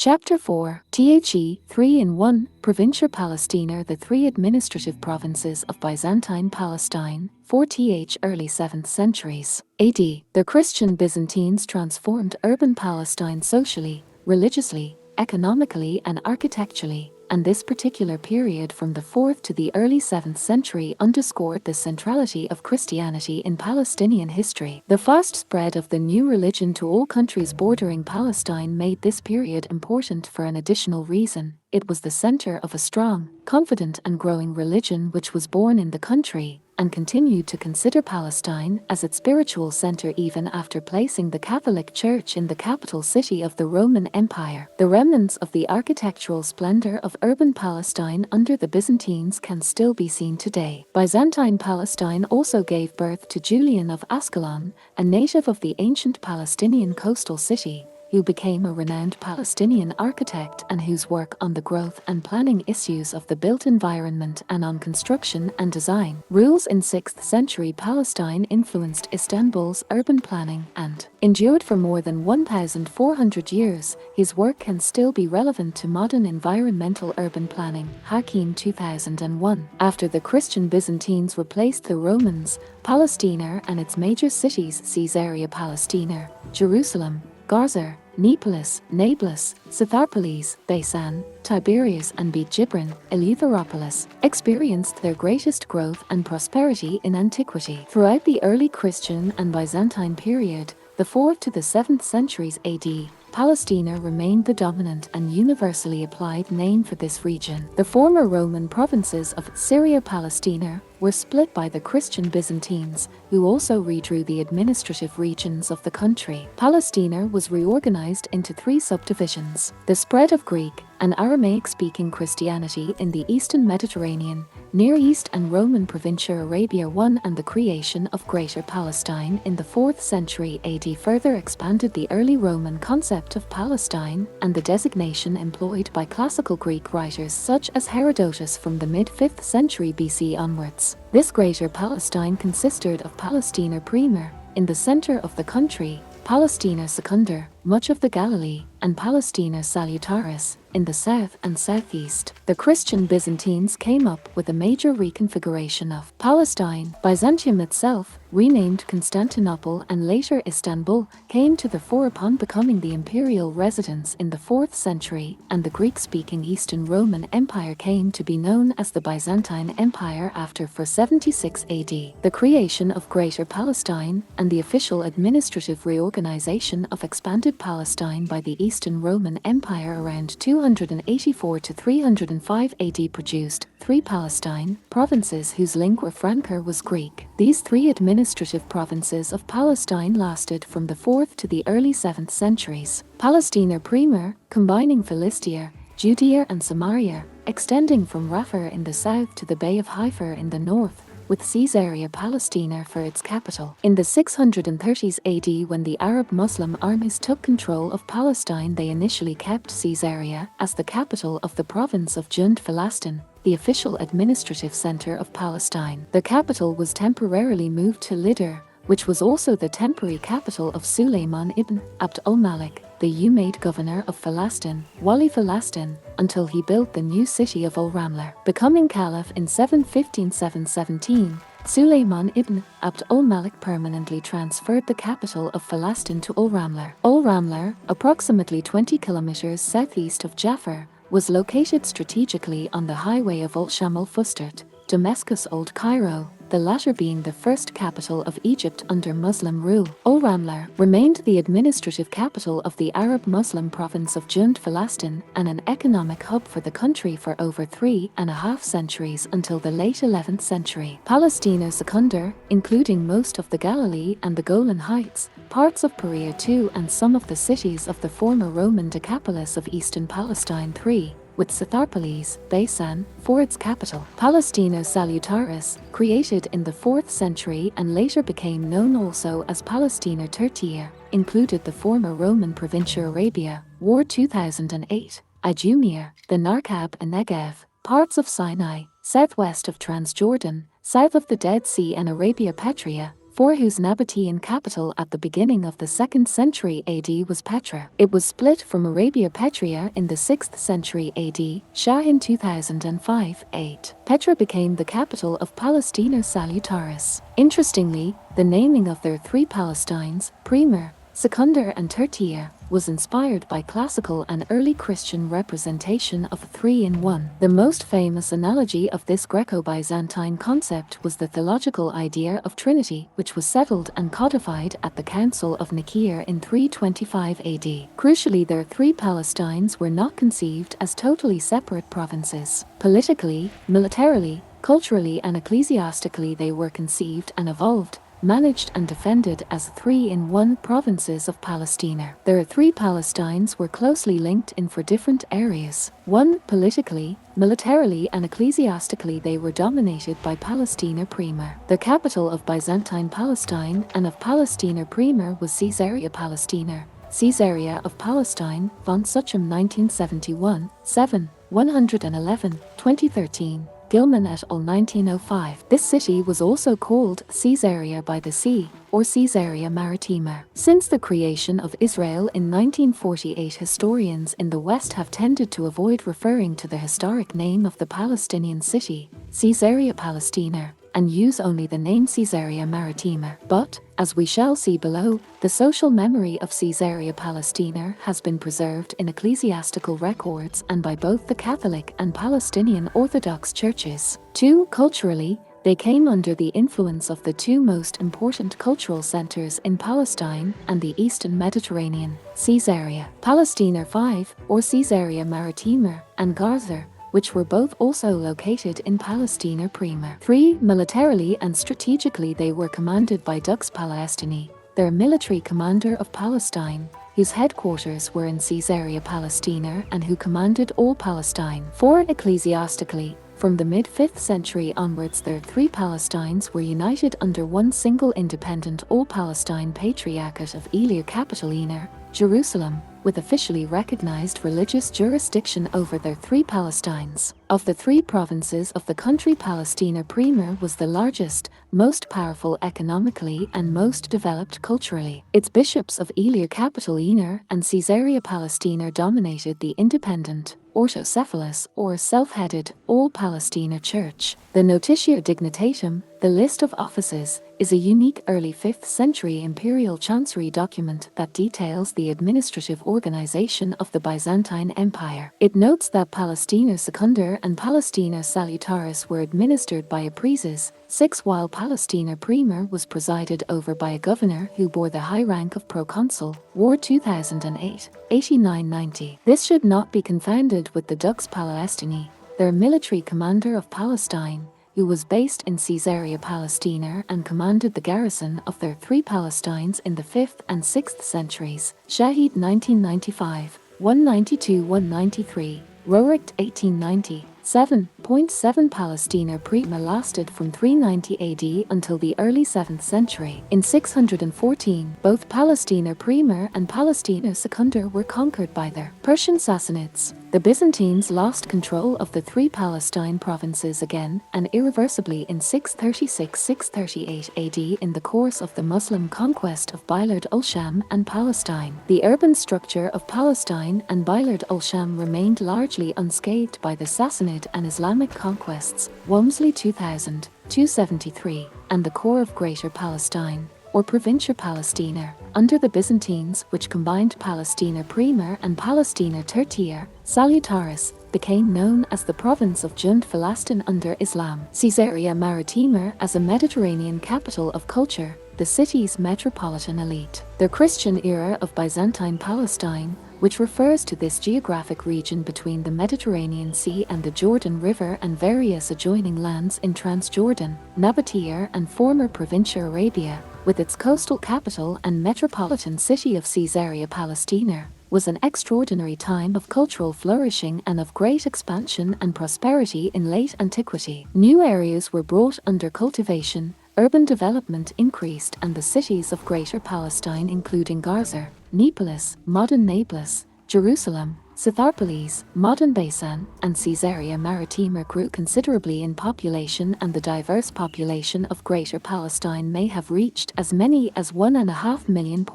Chapter 4 The 3 in 1 Provincia Palestina. The three administrative provinces of Byzantine Palestine, 4th early 7th centuries AD. The Christian Byzantines transformed urban Palestine socially, religiously, economically and architecturally, and this particular period from the 4th to the early 7th century underscored the centrality of Christianity in Palestinian history. The fast spread of the new religion to all countries bordering Palestine made this period important for an additional reason. It was the center of a strong, confident and growing religion which was born in the country, and continued to consider Palestine as its spiritual center even after placing the Catholic Church in the capital city of the Roman Empire. The remnants of the architectural splendor of urban Palestine under the Byzantines can still be seen today. Byzantine Palestine also gave birth to Julian of Ascalon, a native of the ancient Palestinian coastal city, who became a renowned Palestinian architect and whose work on the growth and planning issues of the built environment and on construction and design rules in 6th century Palestine influenced Istanbul's urban planning and endured for more than 1,400 years. His work can still be relevant to modern environmental urban planning. Hakim 2001. After the Christian Byzantines replaced the Romans, Palestina and its major cities Caesarea-Palestina, Jerusalem, Gaza, Neapolis, Nablus, Scythopolis, Baisan, Tiberias and Beit Jibrin, Eleutheropolis, experienced their greatest growth and prosperity in antiquity. Throughout the early Christian and Byzantine period, the 4th to the 7th centuries AD, Palestina remained the dominant and universally applied name for this region. The former Roman provinces of Syria-Palestina were split by the Christian Byzantines, who also redrew the administrative regions of the country. Palestina was reorganized into 3 subdivisions: the spread of Greek and Aramaic-speaking Christianity in the Eastern Mediterranean, Near East and Roman Provincia Arabia I, and the creation of Greater Palestine in the 4th century AD further expanded the early Roman concept of Palestine and the designation employed by classical Greek writers such as Herodotus from the mid-5th century BC onwards. This Greater Palestine consisted of Palestina Primer, in the center of the country, Palestina Secundar, much of the Galilee, and Palestina Salutaris, in the south and southeast. The Christian Byzantines came up with a major reconfiguration of Palestine. Byzantium itself, renamed Constantinople and later Istanbul, came to the fore upon becoming the imperial residence in the 4th century, and the Greek-speaking Eastern Roman Empire came to be known as the Byzantine Empire after 476 AD. The creation of Greater Palestine and the official administrative reorganization of expanded Palestine by the Eastern Roman Empire around 284 to 305 AD produced 3 Palestine provinces whose lingua franca was Greek. These 3 administrative provinces of Palestine lasted from the 4th to the early 7th centuries. Palestina Primer, combining Philistia, Judea and Samaria, extending from Rafah in the south to the Bay of Haifa in the north, with Caesarea-Palestina for its capital. In the 630s AD, when the Arab Muslim armies took control of Palestine, they initially kept Caesarea as the capital of the province of Jund Falastin, the official administrative center of Palestine. The capital was temporarily moved to Lidr, which was also the temporary capital of Sulayman ibn Abd al-Malik, the Umayyad governor of Falastin, Wali Falastin, until he built the new city of Al-Ramla. Becoming caliph in 715-717, Sulayman ibn Abd al-Malik permanently transferred the capital of Falastin to Al-Ramla. Al-Ramla, approximately 20 kilometers southeast of Jaffa, was located strategically on the highway of Al-Sham al-Fustat, Damascus Old Cairo, the latter being the first capital of Egypt under Muslim rule. Al-Ramla remained the administrative capital of the Arab Muslim province of Jund Falastin and an economic hub for the country for over 3.5 centuries until the late 11th century. Palestina Secundar, including most of the Galilee and the Golan Heights, parts of Perea II and some of the cities of the former Roman Decapolis of eastern Palestine III, with Scythopolis, Baisan, for its capital. Palestina Salutaris, created in the 4th century and later became known also as Palestina Tertia, included the former Roman Provincia Arabia, War 2008, Idumea, the Narkab and Negev, parts of Sinai, southwest of Transjordan, south of the Dead Sea and Arabia Petrea, for whose Nabatean capital at the beginning of the 2nd century AD was Petra. It was split from Arabia Petria in the 6th century AD, Shah in 2005-8. Petra became the capital of Palestina Salutaris. Interestingly, the naming of their three Palestines, Primer, Secundar and Tertiar, was inspired by classical and early Christian representation of 3 in 1. The most famous analogy of this Greco-Byzantine concept was the theological idea of Trinity, which was settled and codified at the Council of Nicaea in 325 AD. Crucially, their three Palestines were not conceived as totally separate provinces. Politically, militarily, culturally and ecclesiastically they were conceived and evolved, managed and defended as 3 in 1 provinces of Palestina. Their three Palestines were closely linked in for different areas. 1. Politically, militarily and ecclesiastically they were dominated by Palestina Primer. The capital of Byzantine Palestine and of Palestina Primer was Caesarea-Palestina. Caesarea of Palestine, von Suchum 1971, 7, 111, 2013. Gilman et al. 1905. This city was also called Caesarea by the Sea, or Caesarea Maritima. Since the creation of Israel in 1948, historians in the West have tended to avoid referring to the historic name of the Palestinian city, Caesarea Palestina, and use only the name Caesarea Maritima. But, as we shall see below, the social memory of Caesarea Palestina has been preserved in ecclesiastical records and by both the Catholic and Palestinian Orthodox churches. 2. Culturally, they came under the influence of the two most important cultural centers in Palestine and the Eastern Mediterranean, Caesarea Palestina 5, or Caesarea Maritima, and Gaza, which were both also located in Palestina Primer. 3. Militarily and strategically they were commanded by Dux Palestini, their military commander of Palestine, whose headquarters were in Caesarea Palestina and who commanded all Palestine. 4. Ecclesiastically, from the mid-5th century onwards their three Palestines were united under one single independent All-Palestine Patriarchate of Elia Capitolina, Jerusalem, with officially recognized religious jurisdiction over their three Palestines. Of the three provinces of the country, Palestina Primer was the largest, most powerful economically and most developed culturally. Its bishops of Elia Capitolina and Caesarea Palestina dominated the independent, autocephalous or self-headed All-Palestina Church. The Notitia Dignitatum, the list of offices, is a unique early 5th century imperial chancery document that details the administrative organization of the Byzantine Empire. It notes that Palestina Secundar and Palestina Salutaris were administered by a praeses, 6, while Palestina Primer was presided over by a governor who bore the high rank of proconsul, War 2008, 8990. This should not be confounded with the Dux Palestini, their military commander of Palestine, who was based in Caesarea Palestina and commanded the garrison of their three Palestines in the 5th and 6th centuries. Shahid 1995, 192-193, Roericht 1890. 7.7 Palestina Primer lasted from 390 AD until the early 7th century. In 614, both Palestina Primer and Palestina Secundar were conquered by their Persian Sassanids. The Byzantines lost control of the three Palestine provinces again and irreversibly in 636-638 AD in the course of the Muslim conquest of Bilad ul-Sham and Palestine. The urban structure of Palestine and Bilad ul-Sham remained largely unscathed by the Sassanid and Islamic conquests, Walmsley 2000, 273, and the core of Greater Palestine, or Provincia Palestina, under the Byzantines, which combined Palestina Primer and Palestina Tertiar, Salutaris, became known as the province of Jund Falastin under Islam. Caesarea Maritima as a Mediterranean capital of culture, the city's metropolitan elite. The Christian era of Byzantine Palestine, which refers to this geographic region between the Mediterranean Sea and the Jordan River and various adjoining lands in Transjordan, Nabatea and former Provincia Arabia, with its coastal capital and metropolitan city of Caesarea Palestina, was an extraordinary time of cultural flourishing and of great expansion and prosperity in late antiquity. New areas were brought under cultivation, urban development increased, and the cities of Greater Palestine including Gaza, Neapolis, modern Nablus, Jerusalem, Scythopolis, modern Baisan, and Caesarea Maritima grew considerably in population, and the diverse population of Greater Palestine may have reached as many as 1.5 million.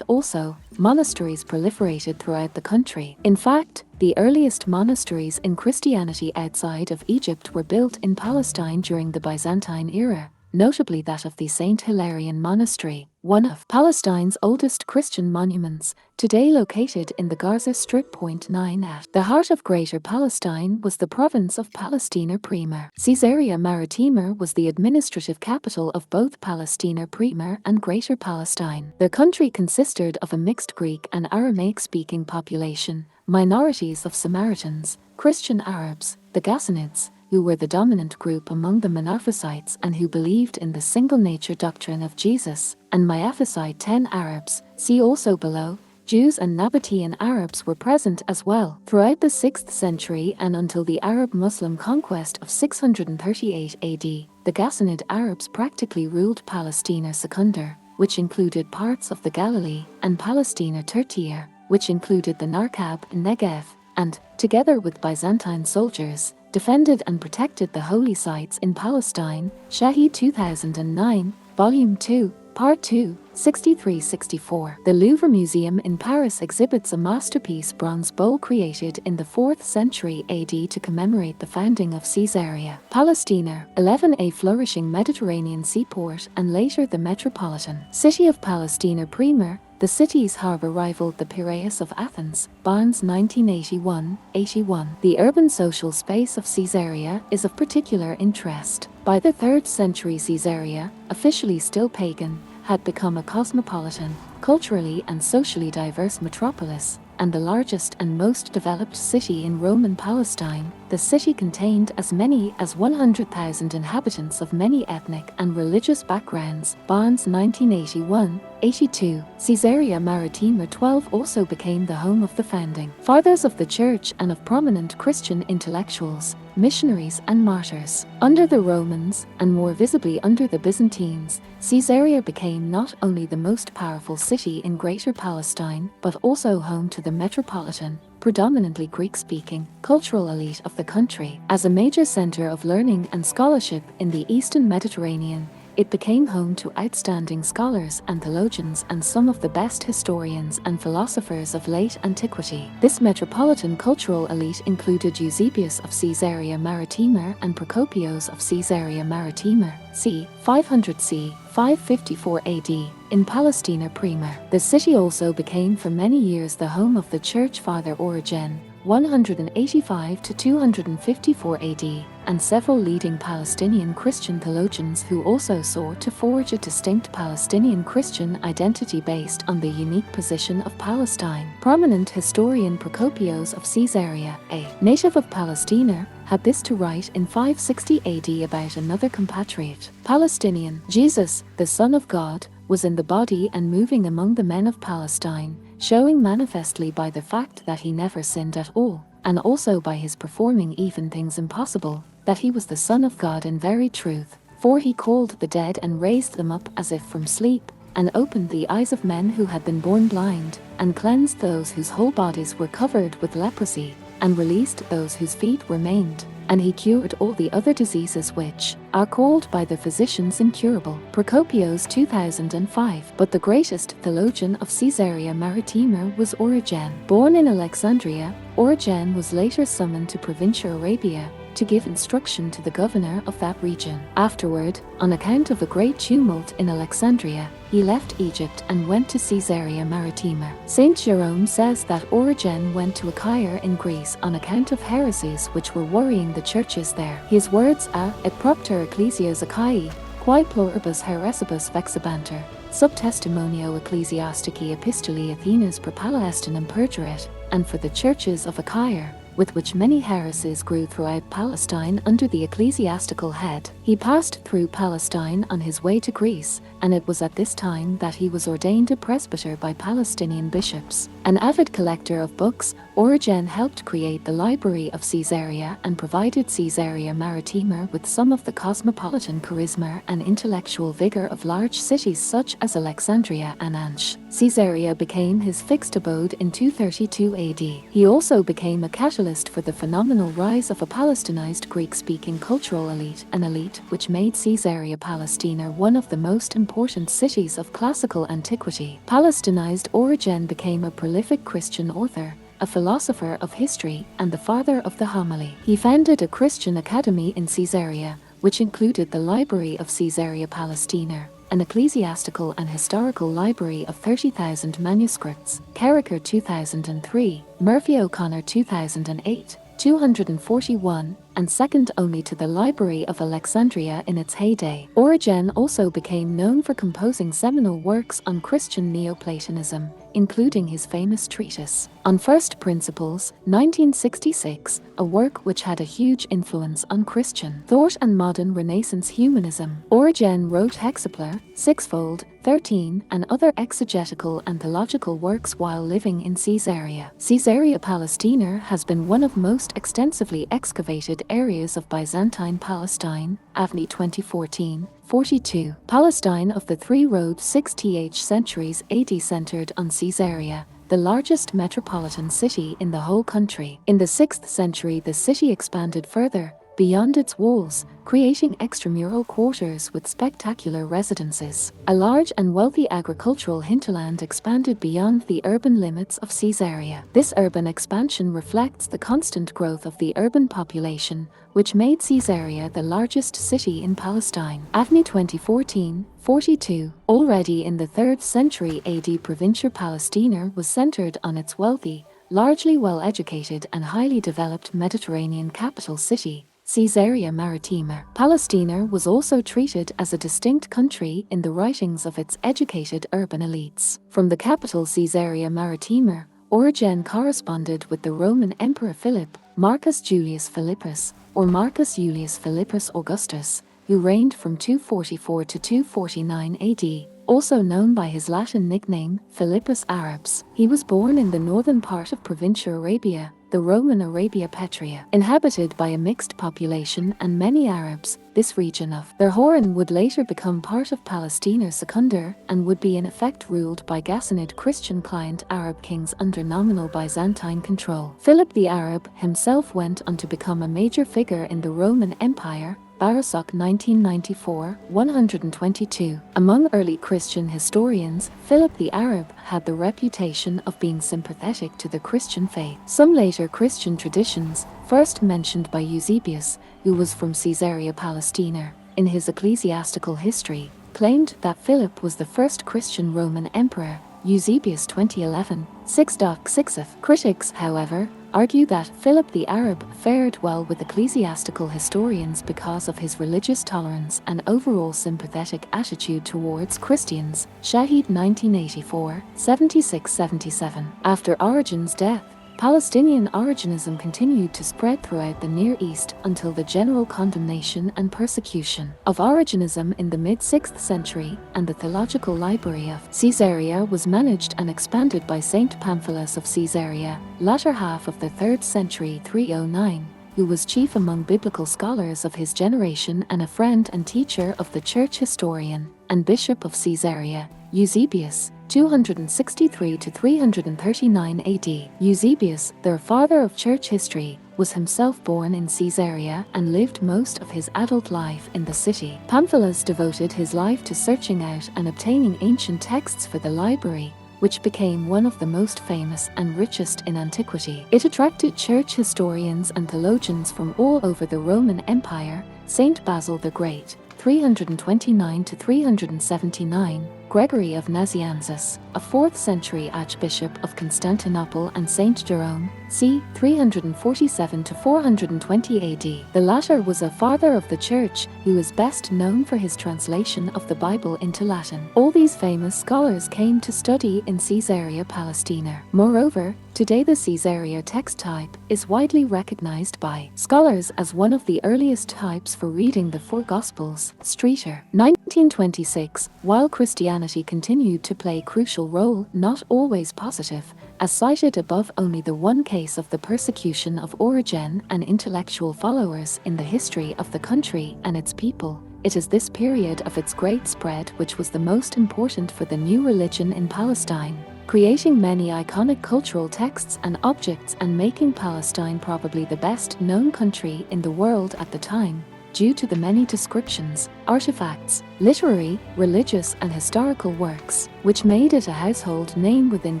Also, monasteries proliferated throughout the country. In fact, the earliest monasteries in Christianity outside of Egypt were built in Palestine during the Byzantine era, notably that of the St. Hilarion Monastery, one of Palestine's oldest Christian monuments, today located in the Gaza Strip. 9 at the heart of Greater Palestine was the province of Palestina Prima. Caesarea Maritima was the administrative capital of both Palestina Prima and Greater Palestine. The country consisted of a mixed Greek and Aramaic-speaking population, minorities of Samaritans, Christian Arabs, the Ghassanids, who were the dominant group among the Monophysites and who believed in the single nature doctrine of Jesus, and Miaphysite 10 Arabs, see also below. Jews and Nabatean Arabs were present as well. Throughout the 6th century and until the Arab-Muslim conquest of 638 AD, the Ghassanid Arabs practically ruled Palestina Secundar, which included parts of the Galilee, and Palestina Tertiar, which included the Narkab and Negev, and, together with Byzantine soldiers, defended and protected the holy sites in Palestine. Shahi 2009, Volume 2, Part 2, 63-64. The Louvre Museum in Paris exhibits a masterpiece bronze bowl created in the 4th century AD to commemorate the founding of Caesarea Palestina, 11, a flourishing Mediterranean seaport and later the metropolitan city of Palestina Prima. The city's harbour rivaled the Piraeus of Athens, Barnes 1981-81. The urban social space of Caesarea is of particular interest. By the 3rd century, Caesarea, officially still pagan, had become a cosmopolitan, culturally and socially diverse metropolis, and the largest and most developed city in Roman Palestine. The city contained as many as 100,000 inhabitants of many ethnic and religious backgrounds. Barnes 1981-82. Caesarea Maritima 12 also became the home of the founding fathers of the church and of prominent Christian intellectuals, missionaries and martyrs. Under the Romans, and more visibly under the Byzantines, Caesarea became not only the most powerful city in Greater Palestine, but also home to the metropolitan, predominantly Greek-speaking, cultural elite of the country. As a major center of learning and scholarship in the Eastern Mediterranean, it became home to outstanding scholars and theologians and some of the best historians and philosophers of late antiquity. This metropolitan cultural elite included Eusebius of Caesarea Maritima and Procopius of Caesarea Maritima, c. 500 c. 554 AD, in Palestina Prima. The city also became for many years the home of the church father Origen, 185 to 254 AD, and several leading Palestinian Christian theologians who also sought to forge a distinct Palestinian Christian identity based on the unique position of Palestine. Prominent historian Procopius of Caesarea, a native of Palestina, had this to write in 560 AD about another compatriot, Palestinian. Jesus, the Son of God, was in the body and moving among the men of Palestine, showing manifestly by the fact that he never sinned at all, and also by his performing even things impossible, that he was the Son of God in very truth. For he called the dead and raised them up as if from sleep, and opened the eyes of men who had been born blind, and cleansed those whose whole bodies were covered with leprosy, and released those whose feet were maimed, and he cured all the other diseases which are called by the physicians incurable. Procopius 2005. But the greatest theologian of Caesarea Maritima was Origen. Born in Alexandria, Origen was later summoned to Provincia Arabia to give instruction to the governor of that region. Afterward, on account of a great tumult in Alexandria, he left Egypt and went to Caesarea Maritima. Saint Jerome says that Origen went to Achaia in Greece on account of heresies which were worrying the churches there. His words are, et propter ecclesias Achaii, quae pluribus heresibus vexabanter, sub testimonio ecclesiastici epistoli Athenas per Palestinam perjuret, and for the churches of Achaia, with which many heresies grew throughout Palestine under the ecclesiastical head. He passed through Palestine on his way to Greece, and it was at this time that he was ordained a presbyter by Palestinian bishops. An avid collector of books, Origen helped create the Library of Caesarea and provided Caesarea Maritima with some of the cosmopolitan charisma and intellectual vigor of large cities such as Alexandria and Ansh. Caesarea became his fixed abode in 232 AD. He also became a catalyst for the phenomenal rise of a Palestinized Greek-speaking cultural elite, an elite which made Caesarea Palestina one of the most important cities of classical antiquity. Palestinized Origen became a prolific Christian author, a philosopher of history, and the father of the homily. He founded a Christian academy in Caesarea, which included the Library of Caesarea Palestina, an ecclesiastical and historical library of 30,000 manuscripts, Carricker 2003, Murphy O'Connor 2008, 241, and second only to the Library of Alexandria in its heyday. Origen also became known for composing seminal works on Christian Neoplatonism, including his famous treatise On First Principles, 1966, a work which had a huge influence on Christian thought and modern Renaissance humanism. Origen wrote Hexaplar, Sixfold, 13, and other exegetical and theological works while living in Caesarea. Caesarea Palestina has been one of most extensively excavated areas of Byzantine Palestine, Avni 2014. 42. Palestine of the Three Roads 6th centuries AD centered on Caesarea, the largest metropolitan city in the whole country. In the 6th century the city expanded further, beyond its walls, creating extramural quarters with spectacular residences. A large and wealthy agricultural hinterland expanded beyond the urban limits of Caesarea. This urban expansion reflects the constant growth of the urban population, which made Caesarea the largest city in Palestine. Avni 2014, 42. Already in the 3rd century AD, Provincia Palestina was centered on its wealthy, largely well-educated and highly developed Mediterranean capital city, Caesarea Maritima. Palestina was also treated as a distinct country in the writings of its educated urban elites. From the capital Caesarea Maritima, Origen corresponded with the Roman Emperor Philip, Marcus Julius Philippus, or Marcus Julius Philippus Augustus, who reigned from 244 to 249 AD, also known by his Latin nickname, Philippus Arabs. He was born in the northern part of Provincia Arabia, the Roman Arabia Petrea. Inhabited by a mixed population and many Arabs, this region of Berhoran would later become part of Palestina Secundar and would be in effect ruled by Ghassanid Christian client Arab kings under nominal Byzantine control. Philip the Arab himself went on to become a major figure in the Roman Empire, Barasok 1994, 122. Among early Christian historians, Philip the Arab had the reputation of being sympathetic to the Christian faith. Some later Christian traditions, first mentioned by Eusebius, who was from Caesarea Palestina, in his ecclesiastical history, claimed that Philip was the first Christian Roman emperor, Eusebius 2011, 6.6. Critics, however, argue that Philip the Arab fared well with ecclesiastical historians because of his religious tolerance and overall sympathetic attitude towards Christians. Shahid 1984, 76-77. After Origen's death, Palestinian Origenism continued to spread throughout the Near East until the general condemnation and persecution of Origenism in the mid-6th century, and the Theological Library of Caesarea was managed and expanded by Saint Pamphilus of Caesarea, latter half of the 3rd century 309, who was chief among biblical scholars of his generation and a friend and teacher of the church historian and bishop of Caesarea, Eusebius, 263 to 339 AD. Eusebius, the father of church history, was himself born in Caesarea and lived most of his adult life in the city. Pamphilus devoted his life to searching out and obtaining ancient texts for the library, which became one of the most famous and richest in antiquity. It attracted church historians and theologians from all over the Roman Empire. Saint Basil the Great, 329 to 379, Gregory of Nazianzus, a 4th century Archbishop of Constantinople, and Saint Jerome, c. 347 to 420 AD. The latter was a father of the Church, who is best known for his translation of the Bible into Latin. All these famous scholars came to study in Caesarea Palestina. Moreover, Today the Caesarea text type is widely recognized by scholars as one of the earliest types for reading the four Gospels. Streeter, 1926. While Christianity continued to play a crucial role, not always positive, as cited above, only the one case of the persecution of Origen and intellectual followers in the history of the country and its people. It is this period of its great spread which was the most important for the new religion in Palestine, creating many iconic cultural texts and objects and making Palestine probably the best known country in the world at the time, due to the many descriptions, artifacts, literary, religious and historical works, which made it a household name within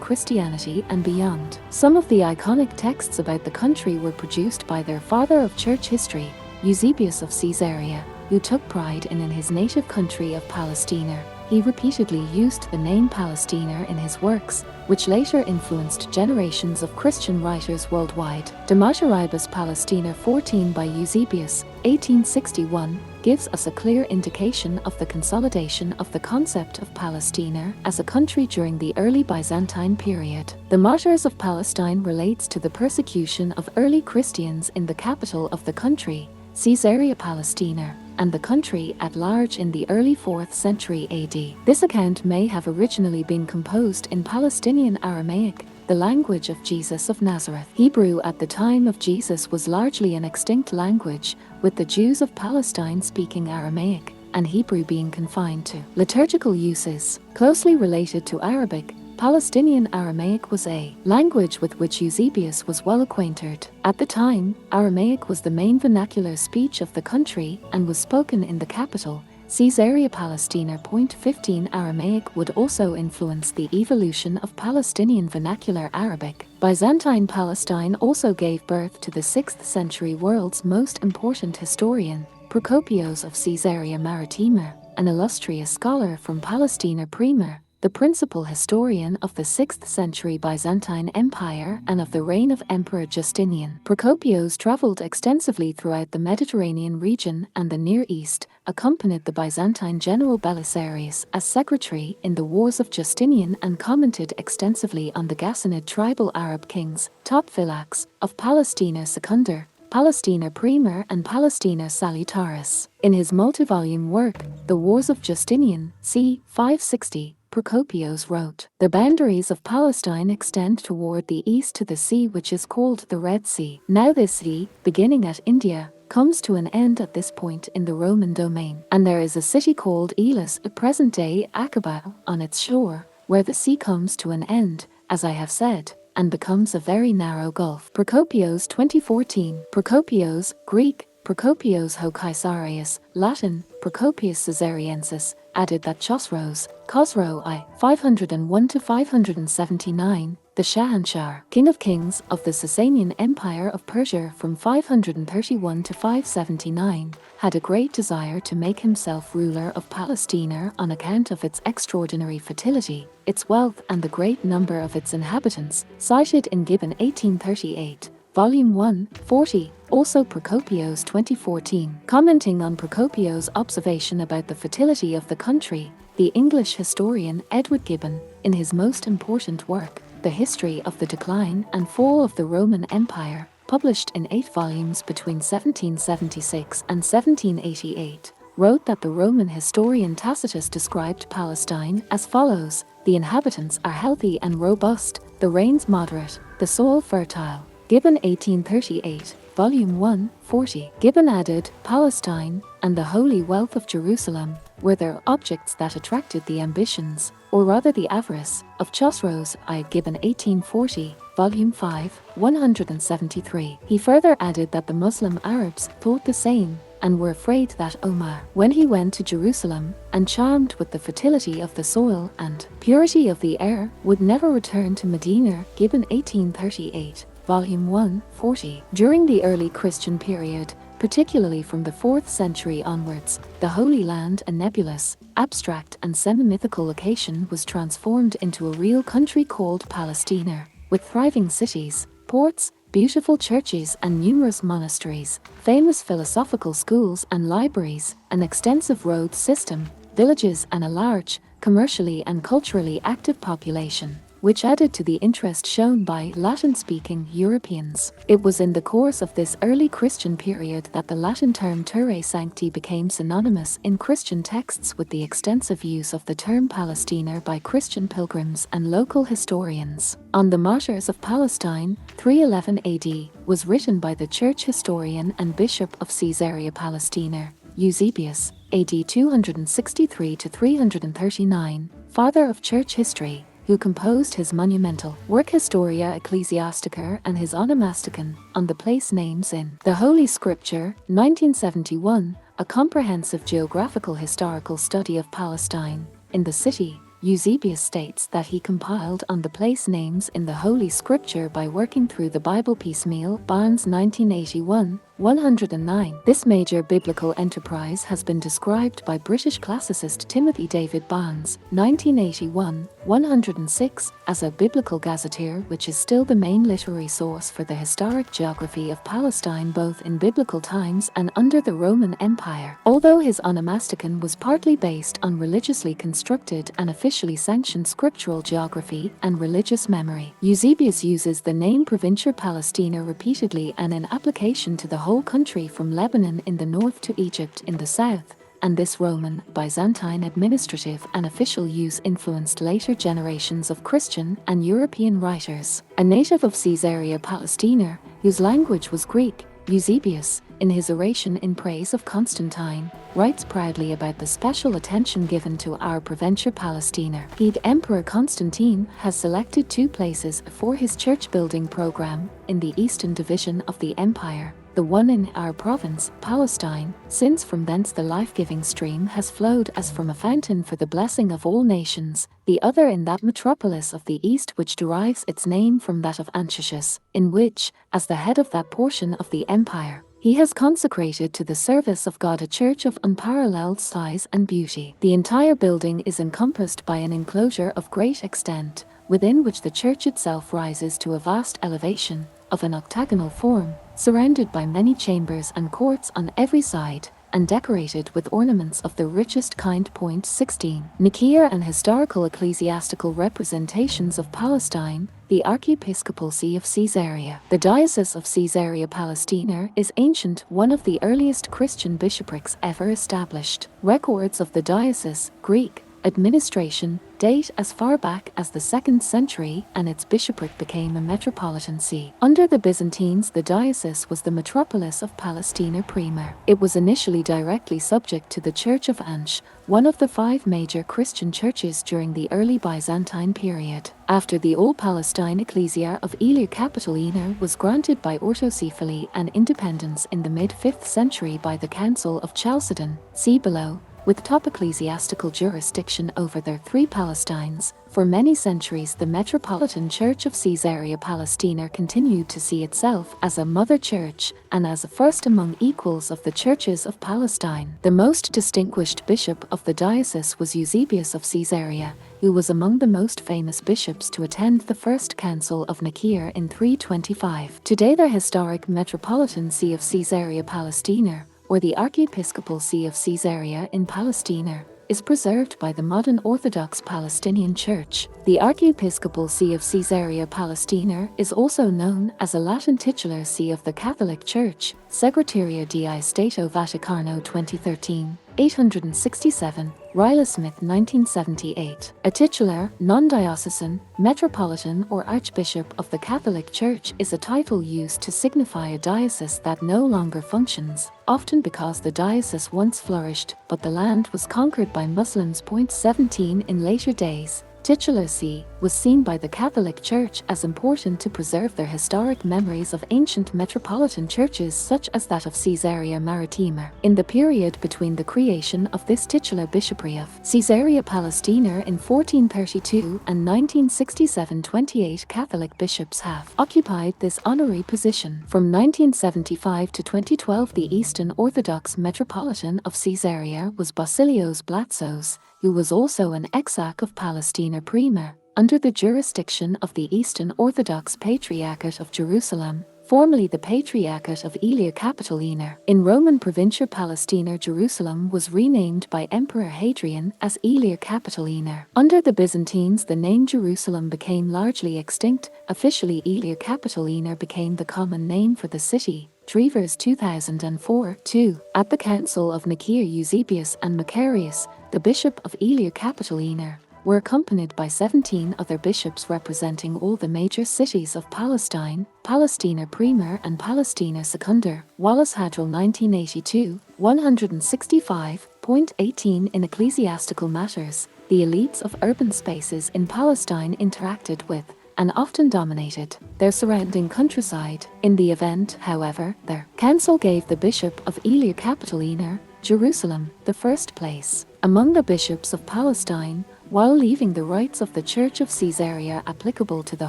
Christianity and beyond. Some of the iconic texts about the country were produced by their father of church history, Eusebius of Caesarea, who took pride in his native country of Palestina. He repeatedly used the name Palestina in his works, which later influenced generations of Christian writers worldwide. De Materibus Palestina 14 by Eusebius, 1861, gives us a clear indication of the consolidation of the concept of Palestina as a country during the early Byzantine period. The Martyrs of Palestine relates to the persecution of early Christians in the capital of the country, Caesarea-Palestina, and the country at large in the early 4th century AD. This account may have originally been composed in Palestinian Aramaic, the language of Jesus of Nazareth. Hebrew at the time of Jesus was largely an extinct language, with the Jews of Palestine speaking Aramaic, and Hebrew being confined to liturgical uses. Closely related to Arabic, Palestinian Aramaic was a language with which Eusebius was well acquainted. At the time, Aramaic was the main vernacular speech of the country and was spoken in the capital, Caesarea-Palestina. 15 Aramaic would also influence the evolution of Palestinian vernacular Arabic. Byzantine Palestine also gave birth to the 6th century world's most important historian, Procopius of Caesarea Maritima, an illustrious scholar from Palestina Prima, the principal historian of the 6th century Byzantine Empire and of the reign of Emperor Justinian. Procopius traveled extensively throughout the Mediterranean region and the Near East, accompanied the Byzantine general Belisarius as secretary in the wars of Justinian, and commented extensively on the Ghassanid tribal Arab kings, Tophilax of Palestina Secundar, Palestina Prima and Palestina Salutaris. In his multi-volume work, The Wars of Justinian, c. 560, Procopius wrote, "The boundaries of Palestine extend toward the east to the sea which is called the Red Sea. Now this sea, beginning at India, comes to an end at this point in the Roman domain, and there is a city called Elis, a present-day Aqaba, on its shore, where the sea comes to an end, as I have said, and becomes a very narrow gulf." Procopius 2014. Procopius, Greek, Procopius ho Caesarius, Latin, Procopius Caesariensis, added that Chosroes, Khosrow I, 501–579, the Shahanshah, king of kings of the Sasanian Empire of Persia from 531 to 579, had a great desire to make himself ruler of Palestina on account of its extraordinary fertility, its wealth and the great number of its inhabitants, cited in Gibbon 1838. Volume 1, 40, also Procopius 2014. Commenting on Procopius' observation about the fertility of the country, the English historian Edward Gibbon, in his most important work, The History of the Decline and Fall of the Roman Empire, published in 8 volumes between 1776 and 1788, wrote that the Roman historian Tacitus described Palestine as follows: "The inhabitants are healthy and robust, the rains moderate, the soil fertile." Gibbon 1838, Volume 1, 40. Gibbon added, "Palestine and the holy wealth of Jerusalem were the objects that attracted the ambitions, or rather the avarice, of Chosroes I." Gibbon 1840, Volume 5, 173. He further added that the Muslim Arabs thought the same, and were afraid that Omar, when he went to Jerusalem, and charmed with the fertility of the soil and purity of the air, would never return to Medina. Gibbon 1838. Volume 1, 40. During the early Christian period, particularly from the 4th century onwards, the Holy Land, a nebulous, abstract and semi-mythical location, was transformed into a real country called Palestina, with thriving cities, ports, beautiful churches and numerous monasteries, famous philosophical schools and libraries, an extensive road system, villages and a large, commercially and culturally active population. which added to the interest shown by Latin-speaking Europeans. It was in the course of this early Christian period that the Latin term terrae sancti became synonymous in Christian texts with the extensive use of the term Palestiner by Christian pilgrims and local historians. On the Martyrs of Palestine, 311 AD, was written by the church historian and bishop of Caesarea-Palestina, Eusebius, AD 263 to 339, father of church history, who composed his monumental work Historia Ecclesiastica and his Onomasticon on the place names in the Holy Scripture, 1971, a comprehensive geographical historical study of Palestine. In the city, Eusebius states that he compiled on the place names in the Holy Scripture by working through the Bible piecemeal. Barnes, 1981, 109. This major biblical enterprise has been described by British classicist Timothy David Barnes, 1981, 106, as a biblical gazetteer, which is still the main literary source for the historic geography of Palestine both in biblical times and under the Roman Empire. Although his onomasticon was partly based on religiously constructed and officially sanctioned scriptural geography and religious memory, Eusebius uses the name Provincia Palestina repeatedly and in application to the whole country from Lebanon in the north to Egypt in the south, and this Roman, Byzantine administrative and official use influenced later generations of Christian and European writers. A native of Caesarea-Palestina, whose language was Greek, Eusebius, in his oration in praise of Constantine, writes proudly about the special attention given to our Provincia Palestina. Emperor Constantine has selected 2 places for his church-building program in the eastern division of the empire, the one in our province, Palestine, since from thence the life-giving stream has flowed as from a fountain for the blessing of all nations, the other in that metropolis of the east which derives its name from that of Antiochus, in which, as the head of that portion of the empire, he has consecrated to the service of God a church of unparalleled size and beauty. The entire building is encompassed by an enclosure of great extent, within which the church itself rises to a vast elevation, of an octagonal form, surrounded by many chambers and courts on every side, and decorated with ornaments of the richest kind. 16. Nicaea and historical ecclesiastical representations of Palestine, the Archiepiscopal See of Caesarea. The Diocese of Caesarea-Palestina is ancient, one of the earliest Christian bishoprics ever established. Records of the diocese, Greek, administration, date as far back as the 2nd century, and its bishopric became a metropolitan see. Under the Byzantines, the diocese was the metropolis of Palestina Prima. It was initially directly subject to the Church of Ansh, one of the 5 major Christian churches during the early Byzantine period. After the All Palestine Ecclesia of Aelia Capitolina was granted by Autocephaly and independence in the mid-5th century by the Council of Chalcedon, see below, with top ecclesiastical jurisdiction over their 3 Palestines, for many centuries the Metropolitan Church of Caesarea-Palestina continued to see itself as a mother church and as a first among equals of the churches of Palestine. The most distinguished bishop of the diocese was Eusebius of Caesarea, who was among the most famous bishops to attend the First Council of Nicaea in 325. Today the historic Metropolitan See of Caesarea-Palestina, or the Archiepiscopal See of Caesarea in Palestina, is preserved by the modern Orthodox Palestinian Church. The Archiepiscopal See of Caesarea-Palestina is also known as a Latin titular see of the Catholic Church, Segreteria di Stato Vaticano 2013, 867, Riley Smith 1978. A titular, non-diocesan, metropolitan or archbishop of the Catholic Church is a title used to signify a diocese that no longer functions, often because the diocese once flourished, but the land was conquered by Muslims. 17. In later days, titular see was seen by the Catholic Church as important to preserve their historic memories of ancient metropolitan churches such as that of Caesarea Maritima. In the period between the creation of this titular bishopric of Caesarea-Palestina in 1432 and 1967, 28 Catholic bishops have occupied this honorary position. From 1975 to 2012, the Eastern Orthodox Metropolitan of Caesarea was Basilios Blatsos, who was also an exarch of Palestina Prima, under the jurisdiction of the Eastern Orthodox Patriarchate of Jerusalem, formerly the Patriarchate of Aelia-Capitoline. In Roman Provincia Palestina, Jerusalem was renamed by Emperor Hadrian as Aelia-Capitoline. Under the Byzantines, the name Jerusalem became largely extinct. Officially, Aelia-Capitoline became the common name for the city. Drevers 2004-2. At the Council of Nicaea, Eusebius and Macarius, the Bishop of Aelia-Capitoline, were accompanied by 17 other bishops representing all the major cities of Palestine, Palestina Primer and Palestina Secundar. Wallace Hadrill 1982, 165.18. In ecclesiastical matters, the elites of urban spaces in Palestine interacted with and often dominated their surrounding countryside. In the event, however, their council gave the Bishop of Aelia-Capitoline, Jerusalem, the first place among the bishops of Palestine, while leaving the rights of the Church of Caesarea applicable to the